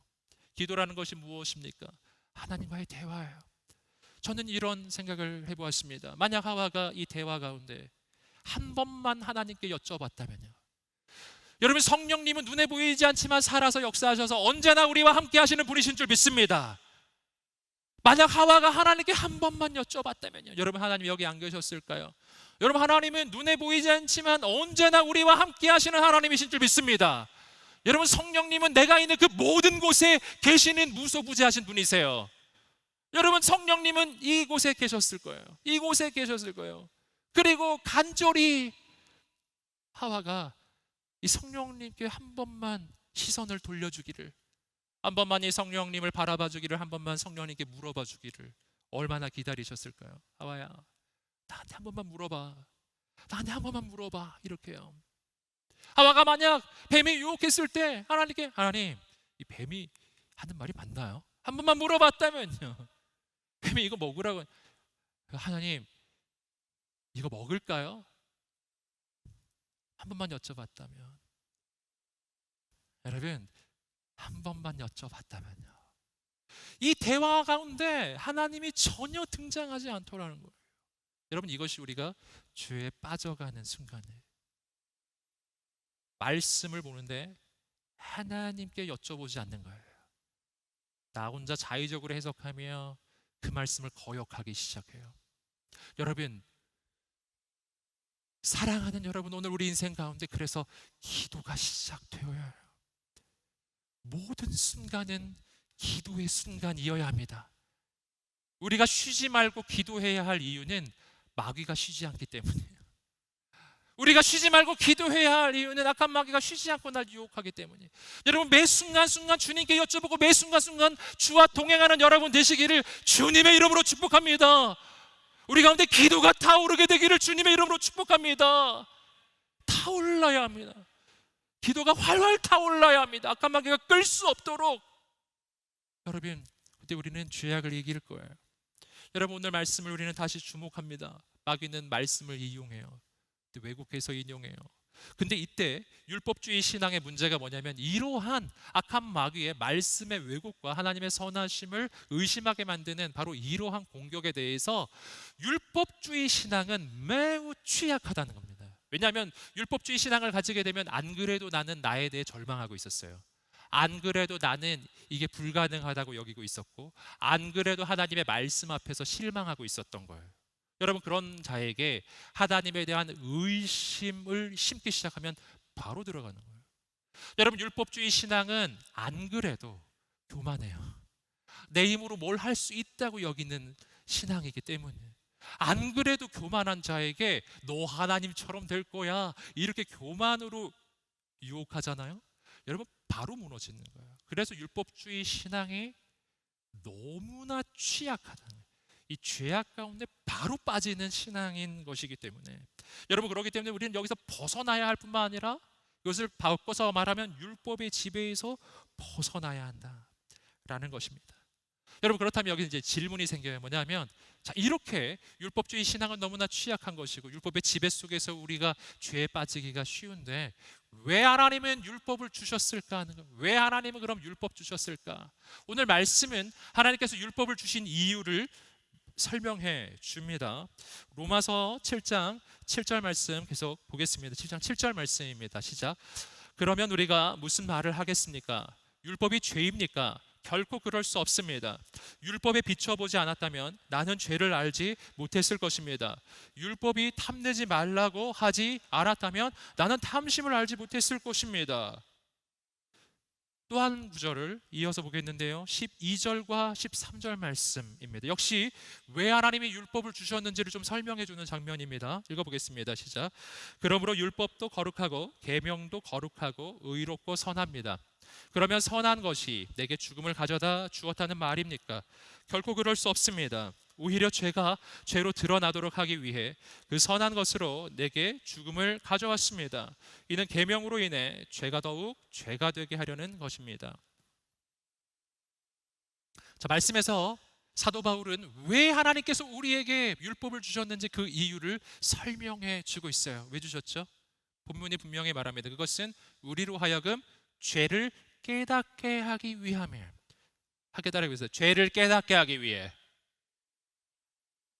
기도라는 것이 무엇입니까? 하나님과의 대화예요. 저는 이런 생각을 해보았습니다. 만약 하와가 이 대화 가운데 한 번만 하나님께 여쭤봤다면요, 여러분, 성령님은 눈에 보이지 않지만 살아서 역사하셔서 언제나 우리와 함께 하시는 분이신 줄 믿습니다. 만약 하와가 하나님께 한 번만 여쭤봤다면요, 여러분, 하나님 여기 안 계셨을까요? 여러분, 하나님은 눈에 보이지 않지만 언제나 우리와 함께 하시는 하나님이신 줄 믿습니다. 여러분, 성령님은 내가 있는 그 모든 곳에 계시는 무소부재하신 분이세요. 여러분, 성령님은 이곳에 계셨을 거예요. 이곳에 계셨을 거예요. 그리고 간절히 하와가 이 성령님께 한 번만 시선을 돌려주기를, 한 번만 이 성령님을 바라봐 주기를, 한 번만 성령님께 물어봐 주기를 얼마나 기다리셨을까요? 하와야, 나한테 한 번만 물어봐. 나한테 한 번만 물어봐. 이렇게요. 하와가 만약 뱀이 유혹했을 때 하나님께, 하나님, 이 뱀이 하는 말이 맞나요? 한 번만 물어봤다면요. 뱀이 이거 먹으라고, 하나님 이거 먹을까요? 한 번만 여쭤봤다면, 여러분, 한 번만 여쭤봤다면요, 이 대화 가운데 하나님이 전혀 등장하지 않더라는 거예요. 여러분, 이것이 우리가 죄에 빠져가는 순간에 말씀을 보는데 하나님께 여쭤보지 않는 거예요. 나 혼자 자의적으로 해석하며 그 말씀을 거역하기 시작해요. 여러분, 사랑하는 여러분, 오늘 우리 인생 가운데 그래서 기도가 시작되어야 해요. 모든 순간은 기도의 순간이어야 합니다. 우리가 쉬지 말고 기도해야 할 이유는 마귀가 쉬지 않기 때문이에요. 우리가 쉬지 말고 기도해야 할 이유는 악한 마귀가 쉬지 않고 날 유혹하기 때문이에요. 여러분, 매 순간순간 주님께 여쭤보고 매 순간순간 주와 동행하는 여러분 되시기를 주님의 이름으로 축복합니다. 우리 가운데 기도가 타오르게 되기를 주님의 이름으로 축복합니다. 타올라야 합니다. 기도가 활활 타올라야 합니다. 악한 마귀가 끌 수 없도록. 여러분, 그때 우리는 죄악을 이길 거예요. 여러분, 오늘 말씀을 우리는 다시 주목합니다. 마귀는 말씀을 이용해요. 왜곡해서 인용해요. 근데 이때 율법주의 신앙의 문제가 뭐냐면, 이러한 악한 마귀의 말씀의 왜곡과 하나님의 선하심을 의심하게 만드는 바로 이러한 공격에 대해서 율법주의 신앙은 매우 취약하다는 겁니다. 왜냐하면 율법주의 신앙을 가지게 되면 안 그래도 나는 나에 대해 절망하고 있었어요. 안 그래도 나는 이게 불가능하다고 여기고 있었고, 안 그래도 하나님의 말씀 앞에서 실망하고 있었던 거예요. 여러분, 그런 자에게 하나님에 대한 의심을 심기 시작하면 바로 들어가는 거예요. 여러분, 율법주의 신앙은 안 그래도 교만해요. 내 힘으로 뭘 할 수 있다고 여기는 신앙이기 때문에, 안 그래도 교만한 자에게 너 하나님처럼 될 거야 이렇게 교만으로 유혹하잖아요. 여러분, 바로 무너지는 거예요. 그래서 율법주의 신앙이 너무나 취약하다는 거예요. 이 죄악 가운데 바로 빠지는 신앙인 것이기 때문에, 여러분, 그렇기 때문에 우리는 여기서 벗어나야 할 뿐만 아니라 이것을 바꿔서 말하면 율법의 지배에서 벗어나야 한다라는 것입니다. 여러분, 그렇다면 여기 이제 질문이 생겨요. 뭐냐면, 자, 이렇게 율법주의 신앙은 너무나 취약한 것이고 율법의 지배 속에서 우리가 죄에 빠지기가 쉬운데 왜 하나님은 율법을 주셨을까 하는 거예요. 왜 하나님은 그럼 율법 주셨을까? 오늘 말씀은 하나님께서 율법을 주신 이유를 설명해 줍니다. 로마서 7장 7절 말씀 계속 보겠습니다. 7장 7절 말씀입니다. 시작. 그러면 우리가 무슨 말을 하겠습니까? 율법이 죄입니까? 결코 그럴 수 없습니다. 율법에 비춰보지 않았다면 나는 죄를 알지 못했을 것입니다. 율법이 탐내지 말라고 하지 않았다면 나는 탐심을 알지 못했을 것입니다. 또 한 구절을 이어서 보겠는데요, 12절과 13절 말씀입니다. 역시 왜 하나님이 율법을 주셨는지를 좀 설명해 주는 장면입니다. 읽어보겠습니다. 시작. 그러므로 율법도 거룩하고 계명도 거룩하고 의롭고 선합니다. 그러면 선한 것이 내게 죽음을 가져다 주었다는 말입니까? 결코 그럴 수 없습니다. 오히려 죄가 죄로 드러나도록 하기 위해 그 선한 것으로 내게 죽음을 가져왔습니다. 이는 계명으로 인해 죄가 더욱 죄가 되게 하려는 것입니다. 자, 말씀에서 사도 바울은 왜 하나님께서 우리에게 율법을 주셨는지 그 이유를 설명해 주고 있어요. 왜 주셨죠? 본문이 분명히 말합니다. 그것은 우리로 하여금 죄를 깨닫게 하기 위함이에요. 깨달아 보세요. 죄를 깨닫게 하기 위해.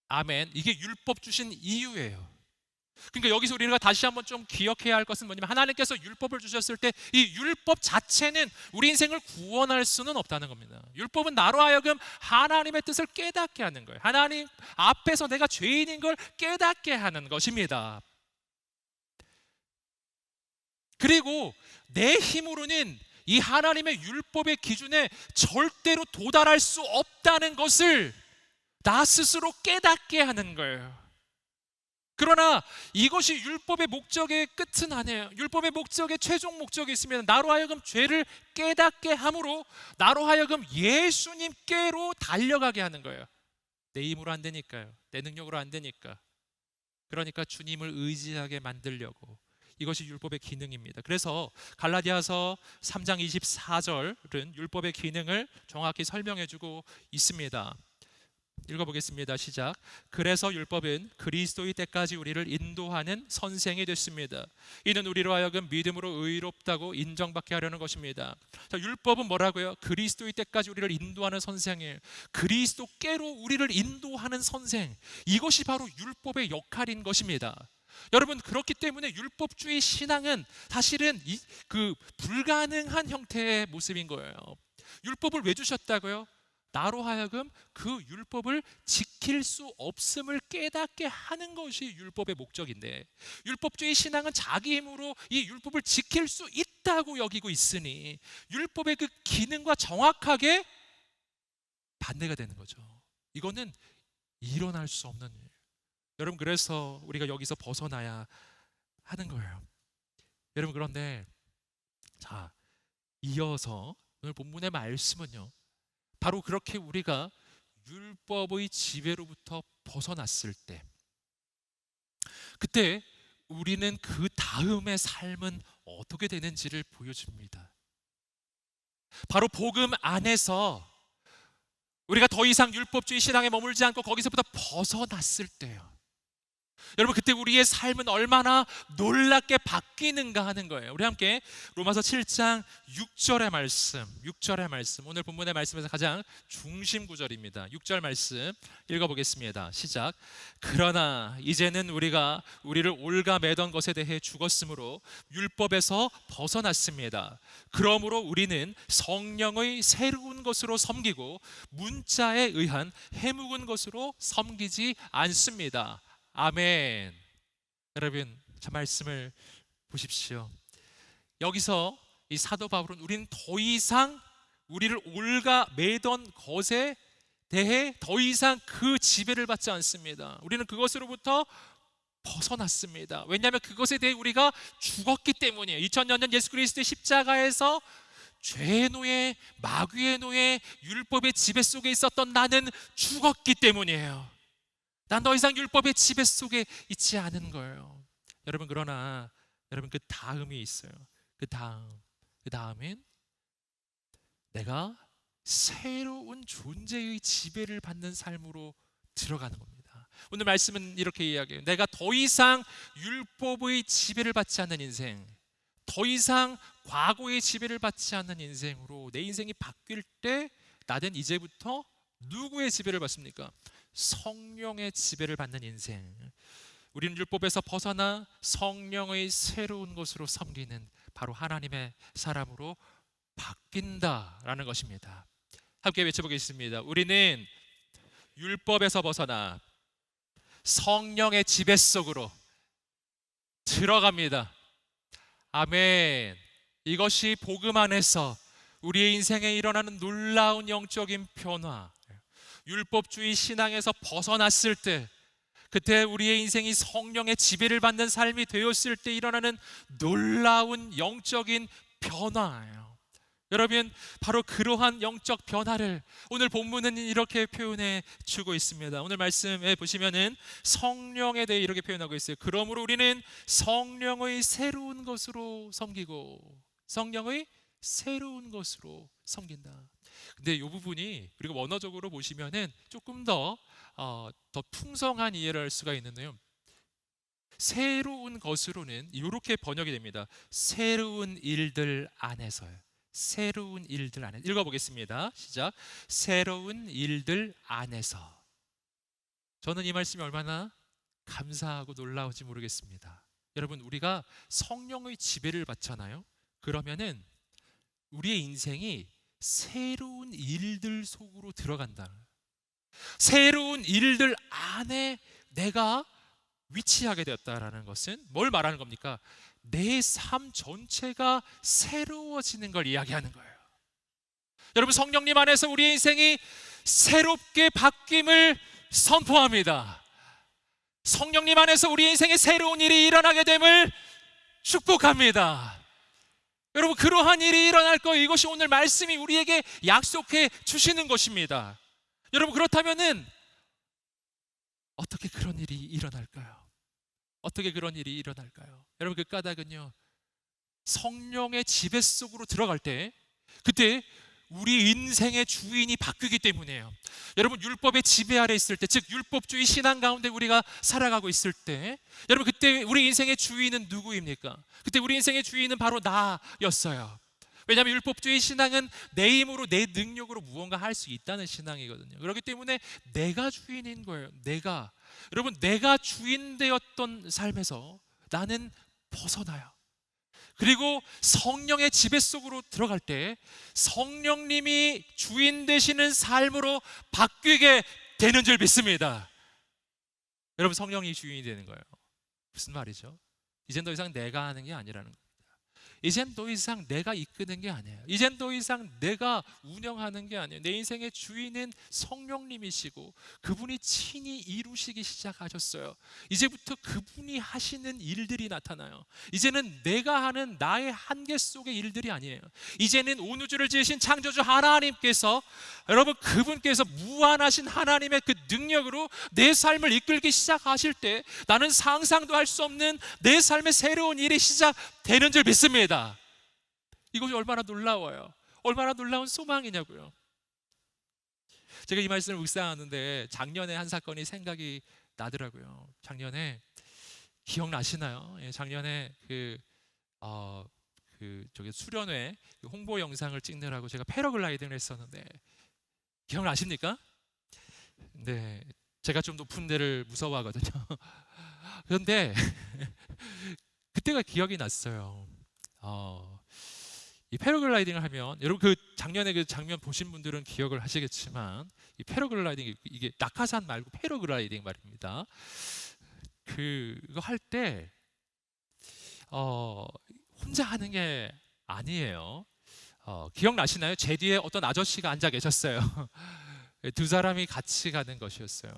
아멘. 이게 율법 주신 이유예요. 그러니까 여기서 우리가 다시 한번 좀 기억해야 할 것은 뭐냐면, 하나님께서 율법을 주셨을 때 이 율법 자체는 우리 인생을 구원할 수는 없다는 겁니다. 율법은 나로 하여금 하나님의 뜻을 깨닫게 하는 거예요. 하나님 앞에서 내가 죄인인 걸 깨닫게 하는 것입니다. 그리고 내 힘으로는 이 하나님의 율법의 기준에 절대로 도달할 수 없다는 것을 나 스스로 깨닫게 하는 거예요. 그러나 이것이 율법의 목적의 끝은 아니에요. 율법의 목적의 최종 목적이 있습니다. 나로 하여금 죄를 깨닫게 함으로 나로 하여금 예수님께로 달려가게 하는 거예요. 내 힘으로 안 되니까요. 내 능력으로 안 되니까. 그러니까 주님을 의지하게 만들려고. 이것이 율법의 기능입니다. 그래서 갈라디아서 3장 24절은 율법의 기능을 정확히 설명해주고 있습니다. 읽어보겠습니다. 시작. 그래서 율법은 그리스도의 때까지 우리를 인도하는 선생이 됐습니다. 이는 우리로 하여금 믿음으로 의롭다고 인정받게 하려는 것입니다. 자, 율법은 뭐라고요? 그리스도의 때까지 우리를 인도하는 선생이에요. 그리스도께로 우리를 인도하는 선생, 이것이 바로 율법의 역할인 것입니다. 여러분, 그렇기 때문에 율법주의 신앙은 사실은 불가능한 형태의 모습인 거예요. 율법을 왜 주셨다고요? 나로 하여금 그 율법을 지킬 수 없음을 깨닫게 하는 것이 율법의 목적인데, 율법주의 신앙은 자기 힘으로 이 율법을 지킬 수 있다고 여기고 있으니 율법의 그 기능과 정확하게 반대가 되는 거죠. 이거는 일어날 수 없는 일이에요. 여러분, 그래서 우리가 여기서 벗어나야 하는 거예요. 여러분, 그런데 자, 이어서 오늘 본문의 말씀은요, 바로 그렇게 우리가 율법의 지배로부터 벗어났을 때, 그때 우리는 그 다음의 삶은 어떻게 되는지를 보여줍니다. 바로 복음 안에서 우리가 더 이상 율법주의 신앙에 머물지 않고 거기서부터 벗어났을 때요, 여러분, 그때 우리의 삶은 얼마나 놀랍게 바뀌는가 하는 거예요. 우리 함께 로마서 7장 6절의 말씀, 오늘 본문의 말씀에서 가장 중심 구절입니다. 6절 말씀 읽어보겠습니다. 시작. 그러나 이제는 우리가 우리를 올가매던 것에 대해 죽었으므로 율법에서 벗어났습니다. 그러므로 우리는 성령의 새로운 것으로 섬기고 문자에 의한 해묵은 것으로 섬기지 않습니다. 아멘. 여러분, 저 말씀을 보십시오. 여기서 이 사도 바울은 우리는 더 이상 우리를 올가매던 것에 대해 더 이상 그 지배를 받지 않습니다. 우리는 그것으로부터 벗어났습니다. 왜냐하면 그것에 대해 우리가 죽었기 때문이에요. 2000년 전 예수 그리스도의 십자가에서 죄의 노예, 마귀의 노예, 율법의 지배 속에 있었던 나는 죽었기 때문이에요. 난 더 이상 율법의 지배 속에 있지 않은 거예요. 여러분, 그러나 여러분, 그 다음이 있어요. 그 다음은 내가 새로운 존재의 지배를 받는 삶으로 들어가는 겁니다. 오늘 말씀은 이렇게 이야기해요. 내가 더 이상 율법의 지배를 받지 않는 인생, 더 이상 과거의 지배를 받지 않는 인생으로 내 인생이 바뀔 때 나는 이제부터 누구의 지배를 받습니까? 성령의 지배를 받는 인생. 우리는 율법에서 벗어나 성령의 새로운 것으로 섬기는 바로 하나님의 사람으로 바뀐다라는 것입니다. 함께 외쳐보겠습니다. 우리는 율법에서 벗어나 성령의 지배 속으로 들어갑니다. 아멘. 이것이 복음 안에서 우리의 인생에 일어나는 놀라운 영적인 변화, 율법주의 신앙에서 벗어났을 때, 그때 우리의 인생이 성령의 지배를 받는 삶이 되었을 때 일어나는 놀라운 영적인 변화예요. 여러분, 바로 그러한 영적 변화를 오늘 본문은 이렇게 표현해 주고 있습니다. 오늘 말씀에 보시면은 성령에 대해 이렇게 표현하고 있어요. 그러므로 우리는 성령의 새로운 것으로 섬기고, 성령의 새로운 것으로 섬긴다. 근데 이 부분이, 그리고 원어적으로 보시면은 조금 더 풍성한 이해를 할 수가 있는데요, 새로운 것으로는 이렇게 번역이 됩니다. 새로운 일들 안에서요. 새로운 일들 안에. 읽어보겠습니다. 시작. 새로운 일들 안에서. 저는 이 말씀이 얼마나 감사하고 놀라운지 모르겠습니다. 여러분, 우리가 성령의 지배를 받잖아요. 그러면은 우리의 인생이 새로운 일들 속으로 들어간다. 새로운 일들 안에 내가 위치하게 되었다라는 것은 뭘 말하는 겁니까? 내 삶 전체가 새로워지는 걸 이야기하는 거예요. 여러분, 성령님 안에서 우리의 인생이 새롭게 바뀜을 선포합니다. 성령님 안에서 우리의 인생에 새로운 일이 일어나게 됨을 축복합니다. 여러분, 그러한 일이 일어날 거예요. 이것이 오늘 말씀이 우리에게 약속해 주시는 것입니다. 여러분, 그렇다면은 어떻게 그런 일이 일어날까요? 어떻게 그런 일이 일어날까요? 여러분, 그 까닭은요, 성령의 지배 속으로 들어갈 때, 그때 우리 인생의 주인이 바뀌기 때문이에요. 여러분, 율법의 지배 아래 있을 때, 즉 율법주의 신앙 가운데 우리가 살아가고 있을 때, 여러분, 그때 우리 인생의 주인은 누구입니까? 그때 우리 인생의 주인은 바로 나였어요. 왜냐하면 율법주의 신앙은 내 힘으로, 내 능력으로 무언가 할 수 있다는 신앙이거든요. 그렇기 때문에 내가 주인인 거예요. 여러분, 내가 주인 되었던 삶에서 나는 벗어나요. 그리고 성령의 지배 속으로 들어갈 때 성령님이 주인 되시는 삶으로 바뀌게 되는 줄 믿습니다. 여러분, 성령이 주인이 되는 거예요. 무슨 말이죠? 이젠 더 이상 내가 하는 게 아니라는 겁니다. 이젠 더 이상 내가 이끄는 게 아니에요. 이젠 더 이상 내가 운영하는 게 아니에요. 내 인생의 주인은 성령님이시고 그분이 친히 이루시기 시작하셨어요. 이제부터 그분이 하시는 일들이 나타나요. 이제는 내가 하는 나의 한계 속의 일들이 아니에요. 이제는 온 우주를 지으신 창조주 하나님께서, 여러분, 그분께서 무한하신 하나님의 그 능력으로 내 삶을 이끌기 시작하실 때 나는 상상도 할 수 없는 내 삶의 새로운 일이 시작되는 줄 믿습니다. 이것이 얼마나 놀라워요. 얼마나 놀라운 소망이냐고요. 제가 이 말씀을 묵상하는데 작년에 한 사건이 생각이 나더라고요. 작년에 기억나시나요? 예, 작년에 저기 수련회 그 홍보 영상을 찍느라고 제가 패러글라이딩을 했었는데 기억나십니까? 네, 제가 좀 높은 데를 무서워하거든요. 그런데 그때가 기억이 났어요. 이 패러글라이딩을 하면 여러분 그 작년에 그 장면 보신 분들은 기억을 하시겠지만 이 패러글라이딩 이게 낙하산 말고 패러글라이딩 말입니다. 그거 할 때 혼자 하는 게 아니에요. 기억나시나요? 제 뒤에 어떤 아저씨가 앉아 계셨어요. 두 사람이 같이 가는 것이었어요.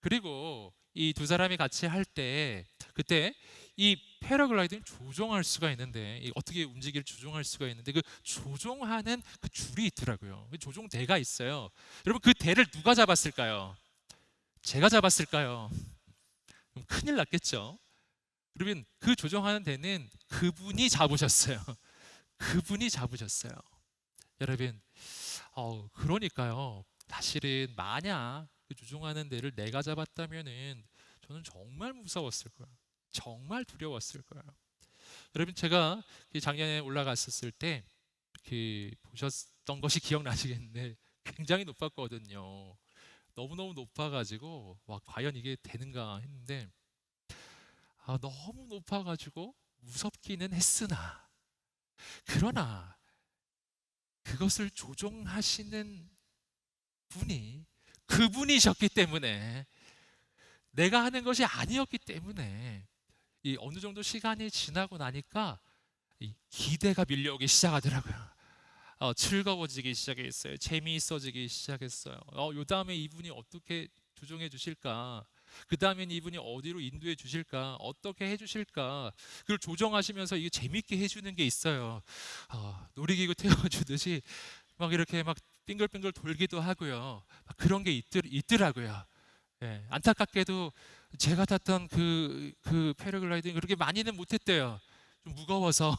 그리고 이 두 사람이 같이 할 때 그때 이 패러글라이딩 조종할 수가 있는데 어떻게 움직일 조종할 수가 있는데 그 조종하는 그 줄이 있더라고요. 그 조종대가 있어요. 여러분 그 대를 누가 잡았을까요? 제가 잡았을까요? 그럼 큰일 났겠죠. 여러분 그 조종하는 대는 그분이 잡으셨어요. 그분이 잡으셨어요. 여러분 그러니까요. 사실은 만약 그 조종하는 데를 내가 잡았다면은 저는 정말 무서웠을 거예요. 정말 두려웠을 거예요. 여러분 제가 작년에 올라갔었을 때 보셨던 것이 기억나시겠는데 굉장히 높았거든요. 너무너무 높아가지고 와 과연 이게 되는가 했는데 너무 높아가지고 무섭기는 했으나 그러나 그것을 조종하시는 분이 그분이셨기 때문에 내가 하는 것이 아니었기 때문에 이 어느 정도 시간이 지나고 나니까 이 기대가 밀려오기 시작하더라고요. 즐거워지기 시작했어요. 재미있어지기 시작했어요. 요 다음에 이분이 어떻게 조종해 주실까? 그 다음엔 이분이 어디로 인도해 주실까? 어떻게 해 주실까? 그걸 조정하시면서 이게 재밌게 해주는 게 있어요. 놀이기구 태워주듯이 막 이렇게 막 빙글빙글 돌기도 하고요. 막 그런 게 있더라고요. 예, 안타깝게도 제가 탔던 그 패러글라이딩 그렇게 많이는 못했대요. 좀 무거워서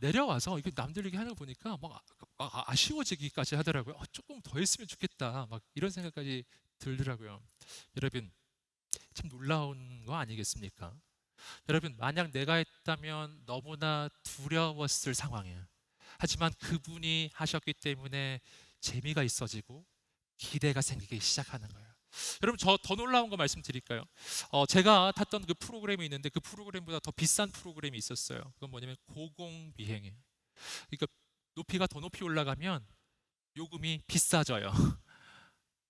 내려와서 이게 남들 이렇게 하는 거 보니까 막 아쉬워지기까지 하더라고요. 조금 더 했으면 좋겠다. 막 이런 생각까지 들더라고요. 여러분 참 놀라운 거 아니겠습니까? 여러분 만약 내가 했다면 너무나 두려웠을 상황이에요. 하지만 그분이 하셨기 때문에 재미가 있어지고 기대가 생기기 시작하는 거예요. 여러분 저 더 놀라운 거 말씀드릴까요? 제가 탔던 그 프로그램이 있는데 그 프로그램보다 더 비싼 프로그램이 있었어요. 그건 뭐냐면 고공비행이에요. 그러니까 높이가 더 높이 올라가면 요금이 비싸져요.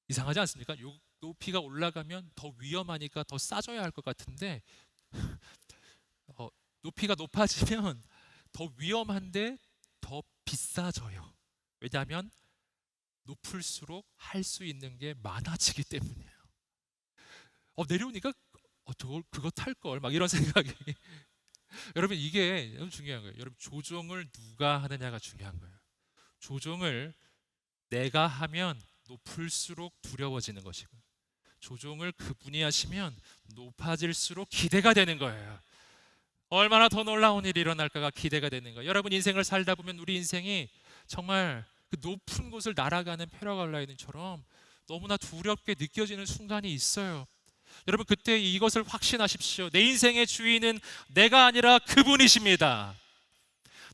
이상하지 않습니까? 높이가 올라가면 더 위험하니까 더 싸져야 할 것 같은데 높이가 높아지면 더 위험한데 더 비싸져요. 왜냐하면 높을수록 할 수 있는 게 많아지기 때문이에요. 내려오니까 그거 탈 걸 막 이런 생각이 여러분 이게 너무 중요한 거예요. 여러분 조종을 누가 하느냐가 중요한 거예요. 조종을 내가 하면 높을수록 두려워지는 것이고 조종을 그분이 하시면 높아질수록 기대가 되는 거예요. 얼마나 더 놀라운 일이 일어날까가 기대가 되는 거예요. 여러분 인생을 살다 보면 우리 인생이 정말 그 높은 곳을 날아가는 패러글라이딩처럼 너무나 두렵게 느껴지는 순간이 있어요. 여러분 그때 이것을 확신하십시오. 내 인생의 주인은 내가 아니라 그분이십니다.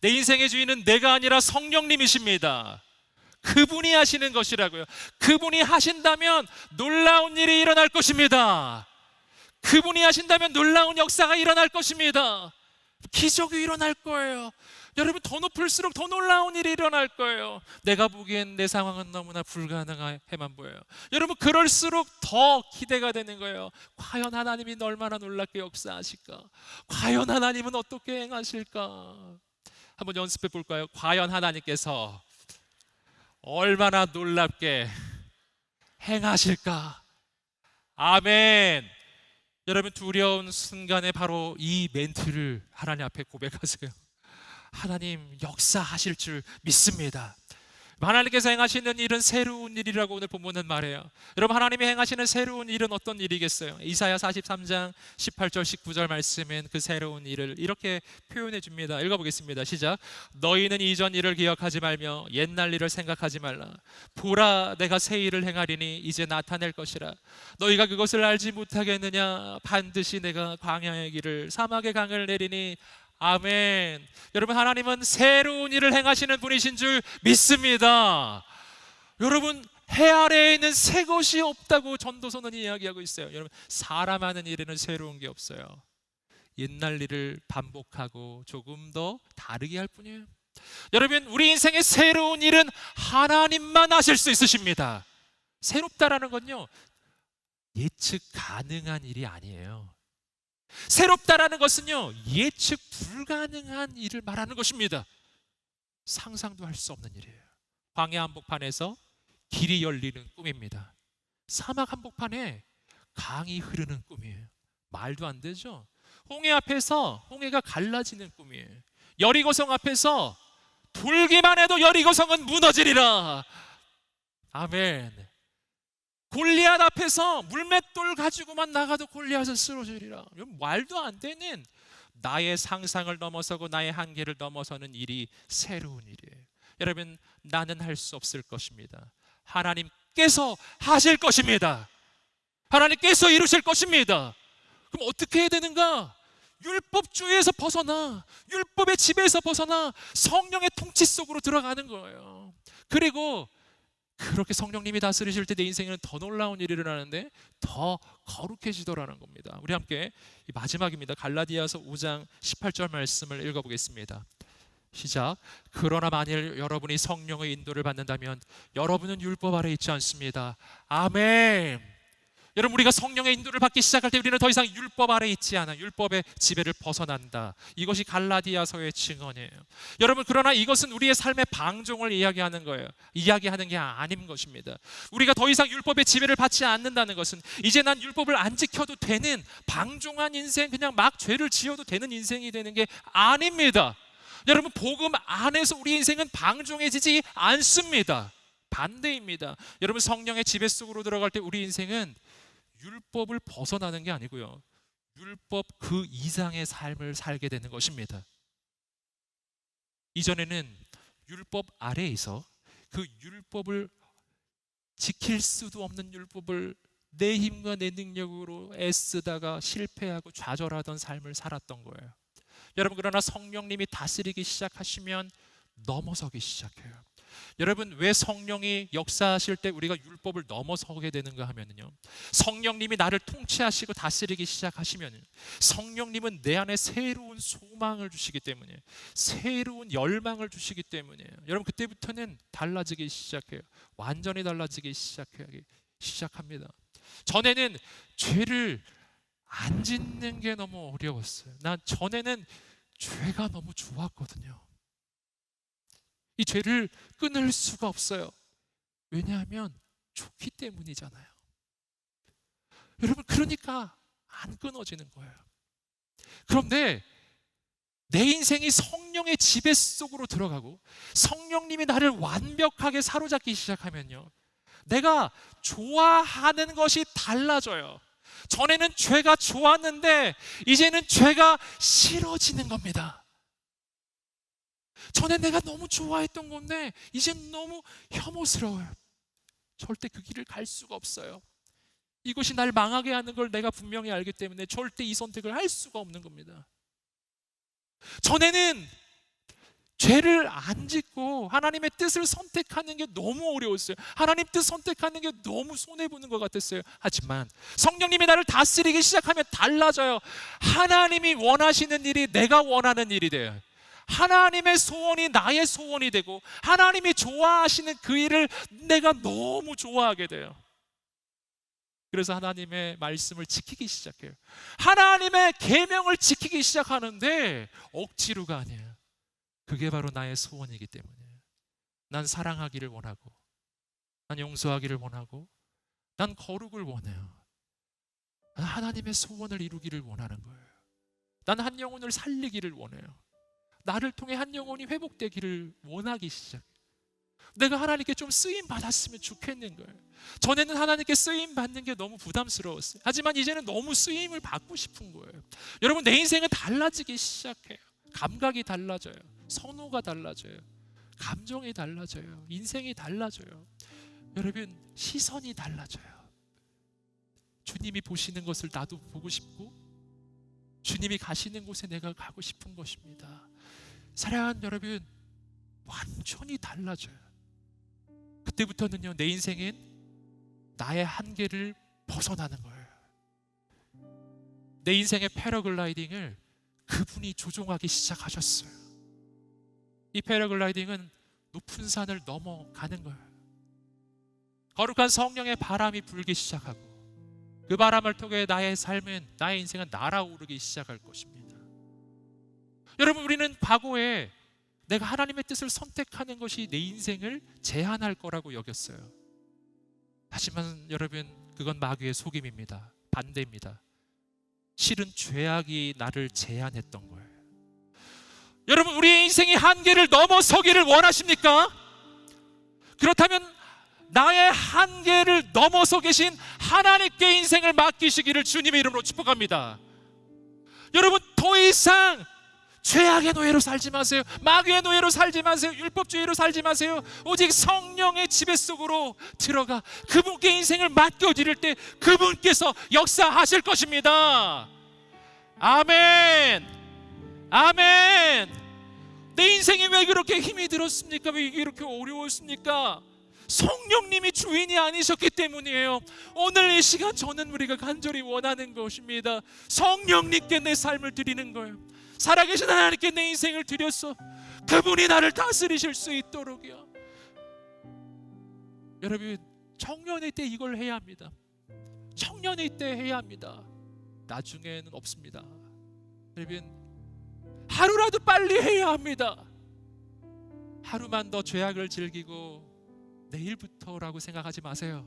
내 인생의 주인은 내가 아니라 성령님이십니다. 그분이 하시는 것이라고요. 그분이 하신다면 놀라운 일이 일어날 것입니다. 그분이 하신다면 놀라운 역사가 일어날 것입니다. 기적이 일어날 거예요. 여러분 더 높을수록 더 놀라운 일이 일어날 거예요. 내가 보기엔 내 상황은 너무나 불가능해만 보여요. 여러분 그럴수록 더 기대가 되는 거예요. 과연 하나님이 얼마나 놀랍게 역사하실까? 과연 하나님은 어떻게 행하실까? 한번 연습해 볼까요? 과연 하나님께서 얼마나 놀랍게 행하실까? 아멘. 여러분 두려운 순간에 바로 이 멘트를 하나님 앞에 고백하세요. 하나님 역사하실 줄 믿습니다. 하나님께서 행하시는 일은 새로운 일이라고 오늘 본문은 말해요. 여러분, 하나님이 행하시는 새로운 일은 어떤 일이겠어요? 이사야 43장 18절 19절 말씀은 그 새로운 일을 이렇게 표현해 줍니다. 읽어보겠습니다. 시작. 너희는 이전 일을 기억하지 말며 옛날 일을 생각하지 말라. 보라, 내가 새 일을 행하리니 이제 나타낼 것이라. 너희가 그것을 알지 못하겠느냐? 반드시 내가 광야의 길을 사막의 강을 내리니. 아멘. 여러분, 하나님은 새로운 일을 행하시는 분이신 줄 믿습니다. 여러분, 해 아래에 있는 새 것이 없다고 전도서는 이야기하고 있어요. 여러분, 사람 하는 일에는 새로운 게 없어요. 옛날 일을 반복하고 조금 더 다르게 할 뿐이에요. 여러분, 우리 인생의 새로운 일은 하나님만 하실 수 있으십니다. 새롭다라는 건요, 예측 가능한 일이 아니에요. 새롭다라는 것은요, 예측 불가능한 일을 말하는 것입니다. 상상도 할 수 없는 일이에요. 광야 한복판에서 길이 열리는 꿈입니다. 사막 한복판에 강이 흐르는 꿈이에요. 말도 안 되죠. 홍해 앞에서 홍해가 갈라지는 꿈이에요. 여리고성 앞에서 돌기만 해도 여리고성은 무너지리라. 아멘. 골리앗 앞에서 물맷돌 가지고만 나가도 골리앗은 쓰러지리라. 말도 안 되는, 나의 상상을 넘어서고 나의 한계를 넘어서는 일이 새로운 일이에요. 여러분, 나는 할 수 없을 것입니다. 하나님께서 하실 것입니다. 하나님께서 이루실 것입니다. 그럼 어떻게 해야 되는가? 율법주의에서 벗어나, 율법의 지배에서 벗어나 성령의 통치 속으로 들어가는 거예요. 그리고 그렇게 성령님이 다스리실 때 내 인생에는 더 놀라운 일이 일어나는데 더 거룩해지더라는 겁니다. 우리 함께 마지막입니다. 갈라디아서 5장 18절 말씀을 읽어보겠습니다. 시작. 그러나 만일 여러분이 성령의 인도를 받는다면 여러분은 율법 아래 있지 않습니다. 아멘. 여러분, 우리가 성령의 인도를 받기 시작할 때 우리는 더 이상 율법 아래 있지 않아. 율법의 지배를 벗어난다. 이것이 갈라디아서의 증언이에요. 여러분, 그러나 이것은 우리의 삶의 방종을 이야기하는 거예요. 이야기하는 게 아닌 것입니다. 우리가 더 이상 율법의 지배를 받지 않는다는 것은 이제 난 율법을 안 지켜도 되는 방종한 인생, 그냥 막 죄를 지어도 되는 인생이 되는 게 아닙니다. 여러분, 복음 안에서 우리 인생은 방종해지지 않습니다. 반대입니다. 여러분, 성령의 지배 속으로 들어갈 때 우리 인생은 율법을 벗어나는 게 아니고요, 율법 그 이상의 삶을 살게 되는 것입니다. 이전에는 율법 아래에서 그 율법을 지킬 수도 없는 율법을 내 힘과 내 능력으로 애쓰다가 실패하고 좌절하던 삶을 살았던 거예요. 여러분, 그러나 성령님이 다스리기 시작하시면 넘어서기 시작해요. 여러분, 왜 성령이 역사하실 때 우리가 율법을 넘어서게 되는가 하면요, 성령님이 나를 통치하시고 다스리기 시작하시면 성령님은 내 안에 새로운 소망을 주시기 때문에, 새로운 열망을 주시기 때문이에요. 여러분, 그때부터는 달라지기 시작해요. 완전히 달라지기 시작합니다. 전에는 죄를 안 짓는 게 너무 어려웠어요. 난 전에는 죄가 너무 좋았거든요. 이 죄를 끊을 수가 없어요. 왜냐하면 좋기 때문이잖아요. 여러분, 그러니까 안 끊어지는 거예요. 그런데 내 인생이 성령의 지배 속으로 들어가고 성령님이 나를 완벽하게 사로잡기 시작하면요, 내가 좋아하는 것이 달라져요. 전에는 죄가 좋았는데 이제는 죄가 싫어지는 겁니다. 전에 내가 너무 좋아했던 건데 이젠 너무 혐오스러워요. 절대 그 길을 갈 수가 없어요. 이것이 날 망하게 하는 걸 내가 분명히 알기 때문에 절대 이 선택을 할 수가 없는 겁니다. 전에는 죄를 안 짓고 하나님의 뜻을 선택하는 게 너무 어려웠어요. 하나님 뜻 선택하는 게 너무 손해보는 것 같았어요. 하지만 성령님이 나를 다스리기 시작하면 달라져요. 하나님이 원하시는 일이 내가 원하는 일이 돼요. 하나님의 소원이 나의 소원이 되고 하나님이 좋아하시는 그 일을 내가 너무 좋아하게 돼요. 그래서 하나님의 말씀을 지키기 시작해요. 하나님의 계명을 지키기 시작하는데 억지로가 아니에요. 그게 바로 나의 소원이기 때문에 난 사랑하기를 원하고, 난 용서하기를 원하고, 난 거룩을 원해요. 난 하나님의 소원을 이루기를 원하는 거예요. 난 한 영혼을 살리기를 원해요. 나를 통해 한 영혼이 회복되기를 원하기 시작해요. 내가 하나님께 좀 쓰임 받았으면 좋겠는 거예요. 전에는 하나님께 쓰임 받는 게 너무 부담스러웠어요. 하지만 이제는 너무 쓰임을 받고 싶은 거예요. 여러분, 내 인생은 달라지기 시작해요. 감각이 달라져요. 선호가 달라져요. 감정이 달라져요. 인생이 달라져요. 여러분, 시선이 달라져요. 주님이 보시는 것을 나도 보고 싶고, 주님이 가시는 곳에 내가 가고 싶은 것입니다. 사랑하는 여러분, 완전히 달라져요. 그때부터는요, 내 인생은 나의 한계를 벗어나는 거예요. 내 인생의 패러글라이딩을 그분이 조종하기 시작하셨어요. 이 패러글라이딩은 높은 산을 넘어가는 거예요. 거룩한 성령의 바람이 불기 시작하고, 그 바람을 통해 나의 삶은, 나의 인생은 날아오르기 시작할 것입니다. 여러분, 우리는 과거에 내가 하나님의 뜻을 선택하는 것이 내 인생을 제한할 거라고 여겼어요. 하지만 여러분, 그건 마귀의 속임입니다. 반대입니다. 실은 죄악이 나를 제한했던 거예요. 여러분, 우리의 인생이 한계를 넘어서기를 원하십니까? 그렇다면 나의 한계를 넘어서 계신 하나님께 인생을 맡기시기를 주님의 이름으로 축복합니다. 여러분, 더 이상 죄악의 노예로 살지 마세요. 마귀의 노예로 살지 마세요. 율법주의로 살지 마세요. 오직 성령의 지배 속으로 들어가 그분께 인생을 맡겨드릴 때 그분께서 역사하실 것입니다. 아멘. 아멘. 내 인생이 왜 그렇게 힘이 들었습니까? 왜 이렇게 어려웠습니까? 성령님이 주인이 아니셨기 때문이에요. 오늘 이 시간 저는 우리가 간절히 원하는 것입니다. 성령님께 내 삶을 드리는 거예요. 살아계신 하나님께 내 인생을 드렸어. 그분이 나를 다스리실 수 있도록요. 여러분, 청년의 때 이걸 해야 합니다. 청년의 때 해야 합니다. 나중에는 없습니다. 여러분, 하루라도 빨리 해야 합니다. 하루만 더 죄악을 즐기고 내일부터라고 생각하지 마세요.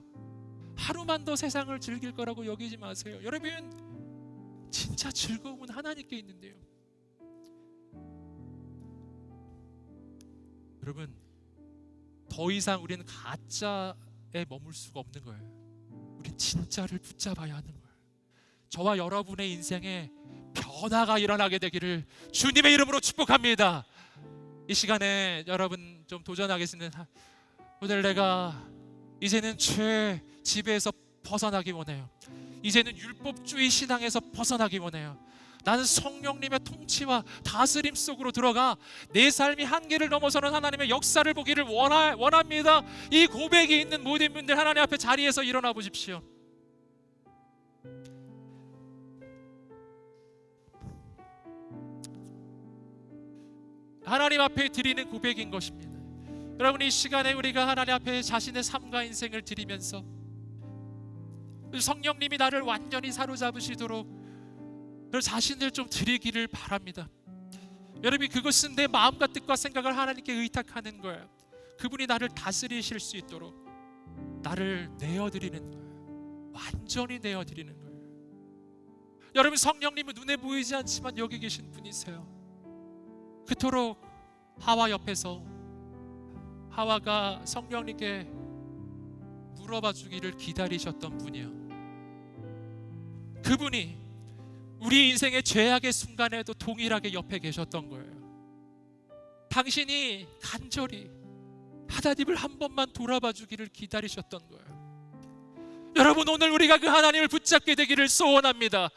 하루만 더 세상을 즐길 거라고 여기지 마세요. 여러분, 진짜 즐거움은 하나님께 있는데요. 여러분, 더 이상 우리는 가짜에 머물 수가 없는 거예요. 우린 진짜를 붙잡아야 하는 거예요. 저와 여러분의 인생에 변화가 일어나게 되기를 주님의 이름으로 축복합니다. 이 시간에 여러분 좀 도전하겠습니다. 오늘 내가 이제는 죄 지배에서 벗어나기 원해요. 이제는 율법주의 신앙에서 벗어나기 원해요. 나는 성령님의 통치와 다스림 속으로 들어가 내 삶이 한계를 넘어서는 하나님의 역사를 보기를 원합니다. 이 고백이 있는 모든 분들 하나님 앞에 자리에서 일어나 보십시오. 하나님 앞에 드리는 고백인 것입니다. 여러분, 이 시간에 우리가 하나님 앞에 자신의 삶과 인생을 드리면서 성령님이 나를 완전히 사로잡으시도록 자신을 좀 드리기를 바랍니다. 여러분, 그것은 내 마음과 뜻과 생각을 하나님께 의탁하는 거예요. 그분이 나를 다스리실 수 있도록 나를 내어드리는 거예요. 완전히 내어드리는 거예요. 여러분, 성령님은 눈에 보이지 않지만 여기 계신 분이세요. 그토록 하와 옆에서 하와가 성령님께 물어봐 주기를 기다리셨던 분이요. 그분이 우리 인생의 죄악의 순간에도 동일하게 옆에 계셨던 거예요. 당신이 간절히 하나님을 한 번만 돌아봐 주기를 기다리셨던 거예요. 여러분, 오늘 우리가 그 하나님을 붙잡게 되기를 소원합니다.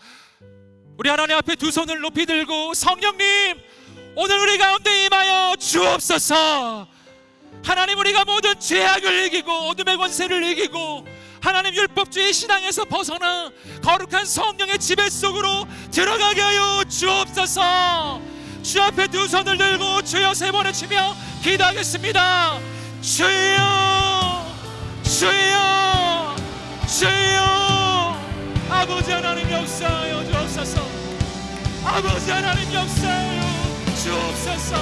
우리 하나님 앞에 두 손을 높이 들고 성령님, 오늘 우리 가운데 임하여 주옵소서. 하나님, 우리가 모든 죄악을 이기고 어둠의 권세를 이기고 하나님 율법주의 신앙에서 벗어나 거룩한 성령의 지배 속으로 들어가게 하여 주옵소서. 주 앞에 두 손을 들고 주여 세 번을 치며 기도하겠습니다. 주여, 주여, 주여. 아버지 하나님 역사하여 주옵소서. 아버지 하나님 역사하여 주옵소서.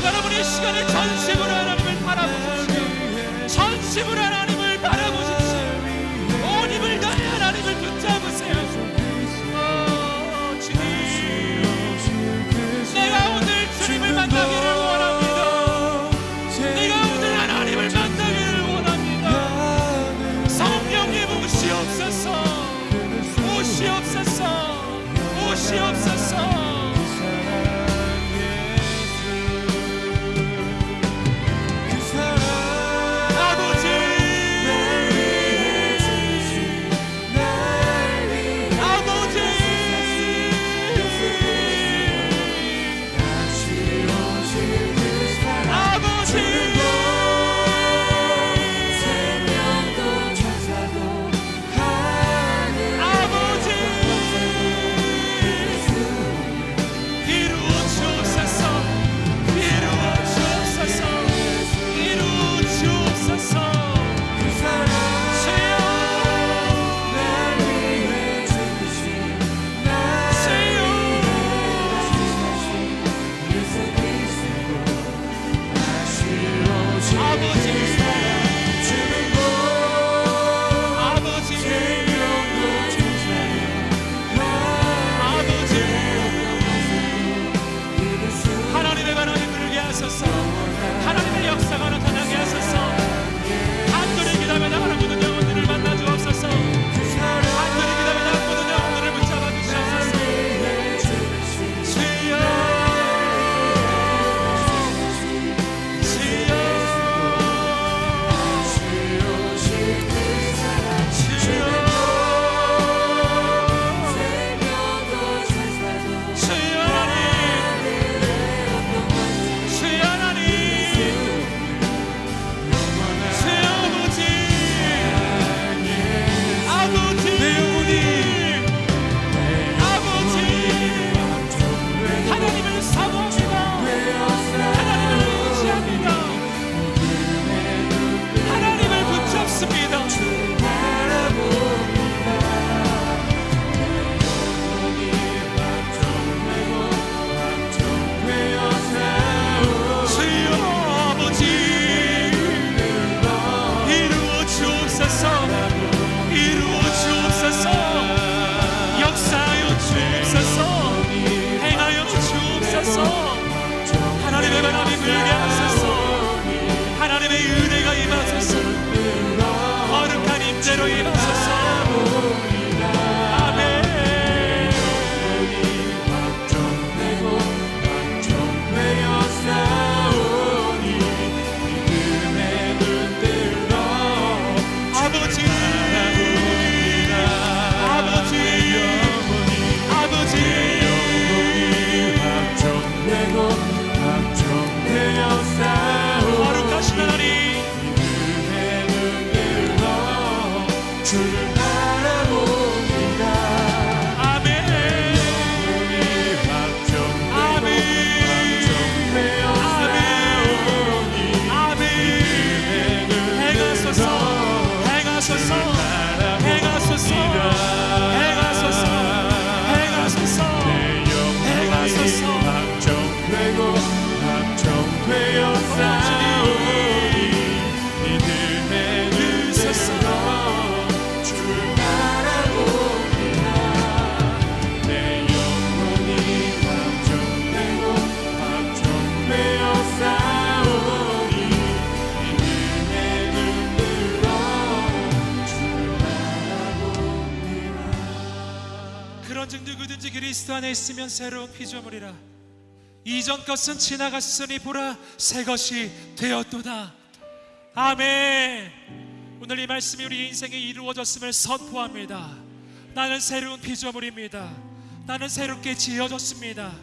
여러분, 이 시간에 전심으로 하나님을 바라보십시오. 전심으로 하나님을 바라보십시오. 온 힘을 다해 하나님을 붙잡으세요. 주님, 내가 오늘 주님을 만나기를 원합니다. 내가 오늘 하나님 그런즉 누구든지 그리스도 안에 있으면 새로운 피조물이라. 이전 것은 지나갔으니 보라 새 것이 되었도다. 아멘. 오늘 이 말씀이 우리 인생에 이루어졌음을 선포합니다. 나는 새로운 피조물입니다. 나는 새롭게 지어졌습니다.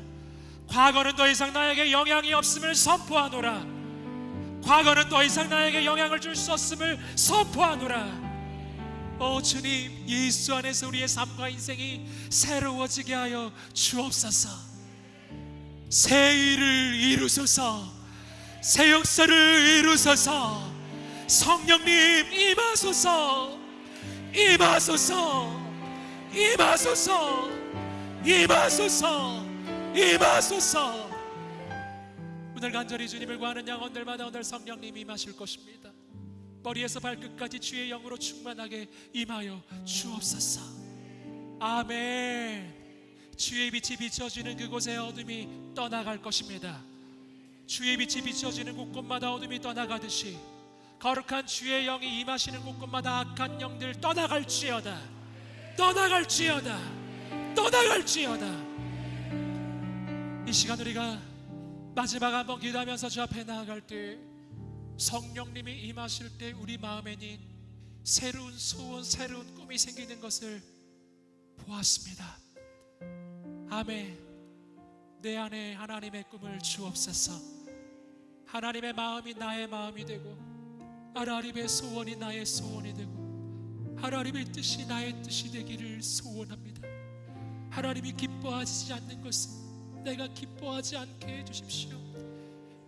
과거는 더 이상 나에게 영향이 없음을 선포하노라. 과거는 더 이상 나에게 영향을 줄 수 없음을 선포하노라. 오 주님, 예수 안에서 우리의 삶과 인생이 새로워지게 하여 주옵소서. 새 일을 이루소서. 새 역사를 이루소서. 성령님 임하소서. 임하소서. 임하소서. 임하소서. 임하소서. 오늘 간절히 주님을 구하는 영혼들마다 오늘 성령님이 임하실 것입니다. 머리에서 발끝까지 주의 영으로 충만하게 임하여 주옵소서. 아멘. 주의 빛이 비춰지는 그곳에 어둠이 떠나갈 것입니다. 주의 빛이 비춰지는 곳곳마다 어둠이 떠나가듯이 거룩한 주의 영이 임하시는 곳곳마다 악한 영들 떠나갈지어다. 떠나갈지어다. 떠나갈지어다. 이 시간 우리가 마지막 한번 기도하면서 주 앞에 나아갈 때 성령님이 임하실 때 우리 마음에는 새로운 소원, 새로운 꿈이 생기는 것을 보았습니다. 아멘. 내 안에 하나님의 꿈을 주옵소서. 하나님의 마음이 나의 마음이 되고 하나님의 소원이 나의 소원이 되고 하나님의 뜻이 나의 뜻이 되기를 소원합니다. 하나님이 기뻐하지 않는 것은 내가 기뻐하지 않게 해주십시오.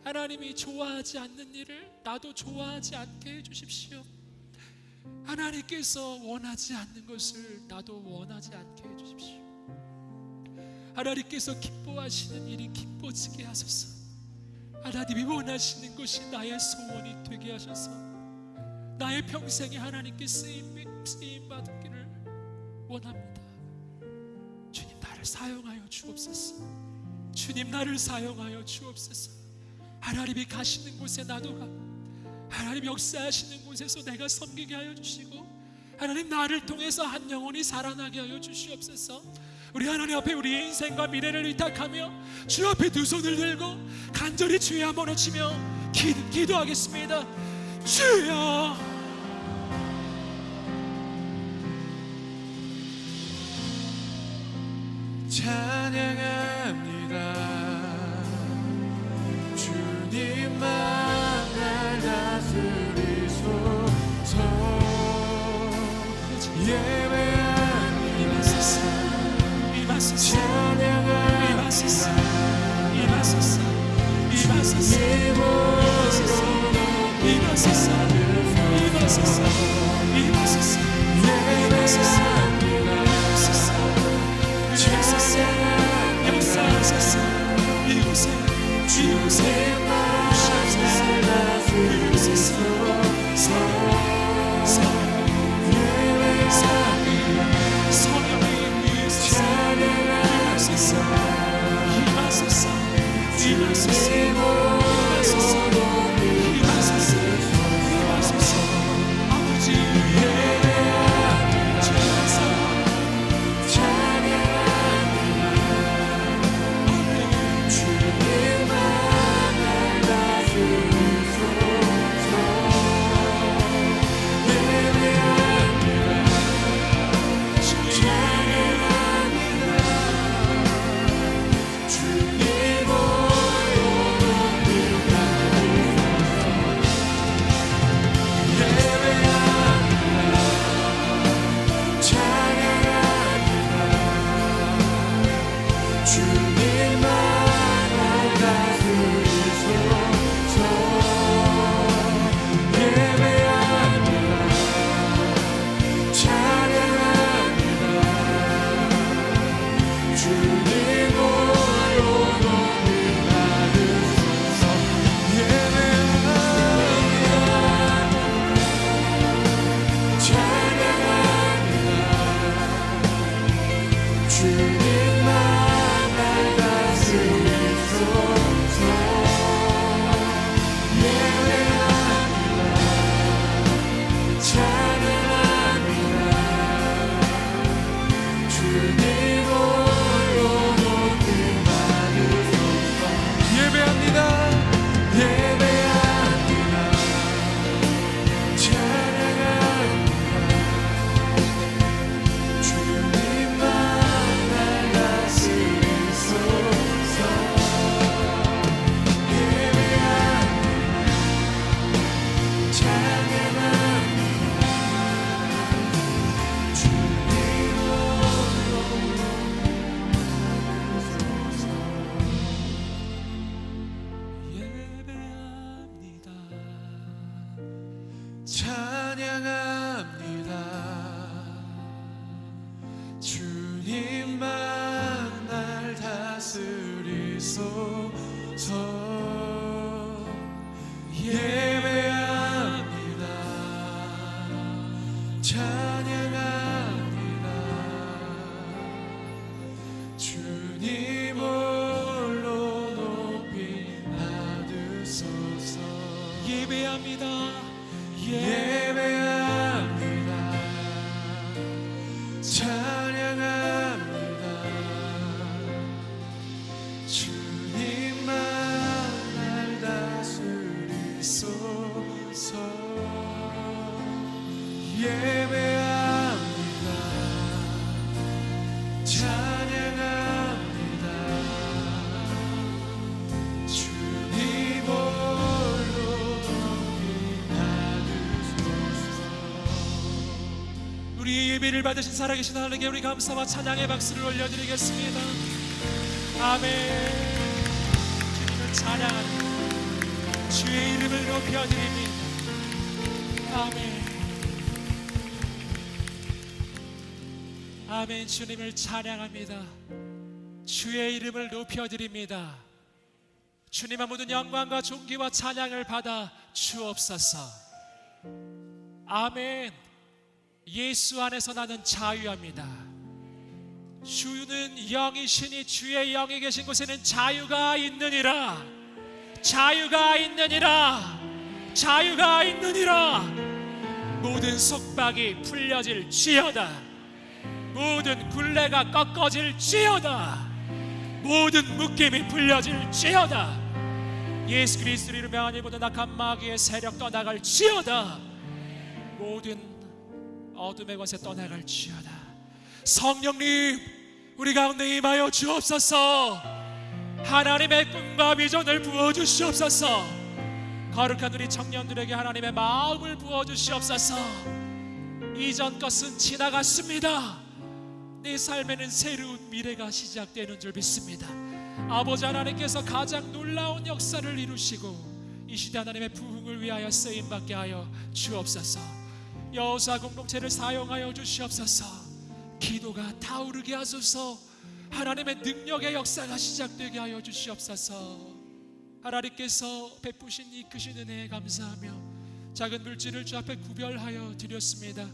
하나님이 좋아하지 않는 일을 나도 좋아하지 않게 해주십시오. 하나님께서 원하지 않는 것을 나도 원하지 않게 해주십시오. 하나님께서 기뻐하시는 일이 기뻐지게 하소서. 하나님이 원하시는 것이 나의 소원이 되게 하셔서 나의 평생에 하나님께 쓰임 받기를 원합니다. 주님 나를 사용하여 주옵소서. 주님 나를 사용하여 주옵소서. 하나님이 가시는 곳에 나도 가고 하나님 역사하시는 곳에서 내가 섬기게 하여 주시고 하나님 나를 통해서 한 영혼이 살아나게 하여 주시옵소서. 우리 하나님 앞에 우리의 인생과 미래를 의탁하며 주 앞에 두 손을 들고 간절히 주의 한번 외치며 기도하겠습니다. 주여, 찬양합니다. 주님만 날 다스리소서. 예배합니다. 찬양합니다. 주님 주시소서. 예배합니다. 찬양합니다. 주님 홀로 높이 받으소서. 예배합니다. 예배합니다. 찬양합니다. 주님만 날 다스리소서. 예배합니다. 찬양합니다. 주님 홀로 우리의 예배를 받으신 살아계신 하나님께 우리 감사와 찬양의 박수를 올려드리겠습니다. 아멘. 주님을 찬양합니다. 주의 이름을 높여드립니다. 아멘. 아멘. 주님을 찬양합니다. 주의 이름을 높여드립니다. 주님의 모든 영광과 존귀와 찬양을 받아 주옵소서. 아멘. 예수 안에서 나는 자유합니다. 주는 영이시니 주의 영이 계신 곳에는 자유가 있느니라. 자유가 있느니라. 자유가 있느니라. 모든 속박이 풀려질지어다. 모든 굴레가 꺾어질지어다. 모든 묶임이 풀려질지어다. 예수 그리스도를 이름에 하나님 모든 악한 마귀의 세력 떠나갈지어다. 모든 어둠의 권세 떠나갈지어다. 성령님 우리 가운데 임하여 주옵소서. 하나님의 꿈과 비전을 부어주시옵소서. 거룩한 우리 청년들에게 하나님의 마음을 부어주시옵소서. 이전 것은 지나갔습니다. 내 삶에는 새로운 미래가 시작되는 줄 믿습니다. 아버지 하나님께서 가장 놀라운 역사를 이루시고 이 시대 하나님의 부흥을 위하여 쓰임받게 하여 주옵소서. 여호사 공동체를 사용하여 주시옵소서. 기도가 타오르게 하소서. 하나님의 능력의 역사가 시작되게 하여 주시옵소서. 하나님께서 베푸신 이 크신 은혜에 감사하며 작은 물질을 주 앞에 구별하여 드렸습니다.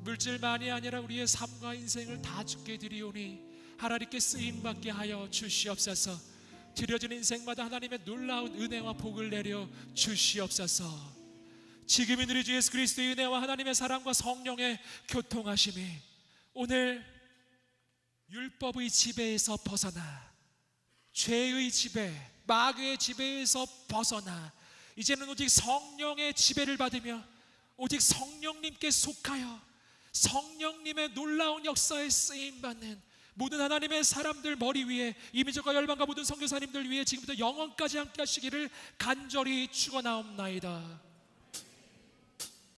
물질만이 아니라 우리의 삶과 인생을 다 주께 드리오니 하나님께 쓰임받게 하여 주시옵소서. 드려진 인생마다 하나님의 놀라운 은혜와 복을 내려 주시옵소서. 지금이 우리 주 예수 그리스도의 은혜와 하나님의 사랑과 성령의 교통하심이 오늘 율법의 지배에서 벗어나 죄의 지배, 마귀의 지배에서 벗어나 이제는 오직 성령의 지배를 받으며 오직 성령님께 속하여 성령님의 놀라운 역사에 쓰임받는 모든 하나님의 사람들 머리 위에 이민족과 열방과 모든 선교사님들 위해 지금부터 영원까지 함께 하시기를 간절히 축원하옵나이다.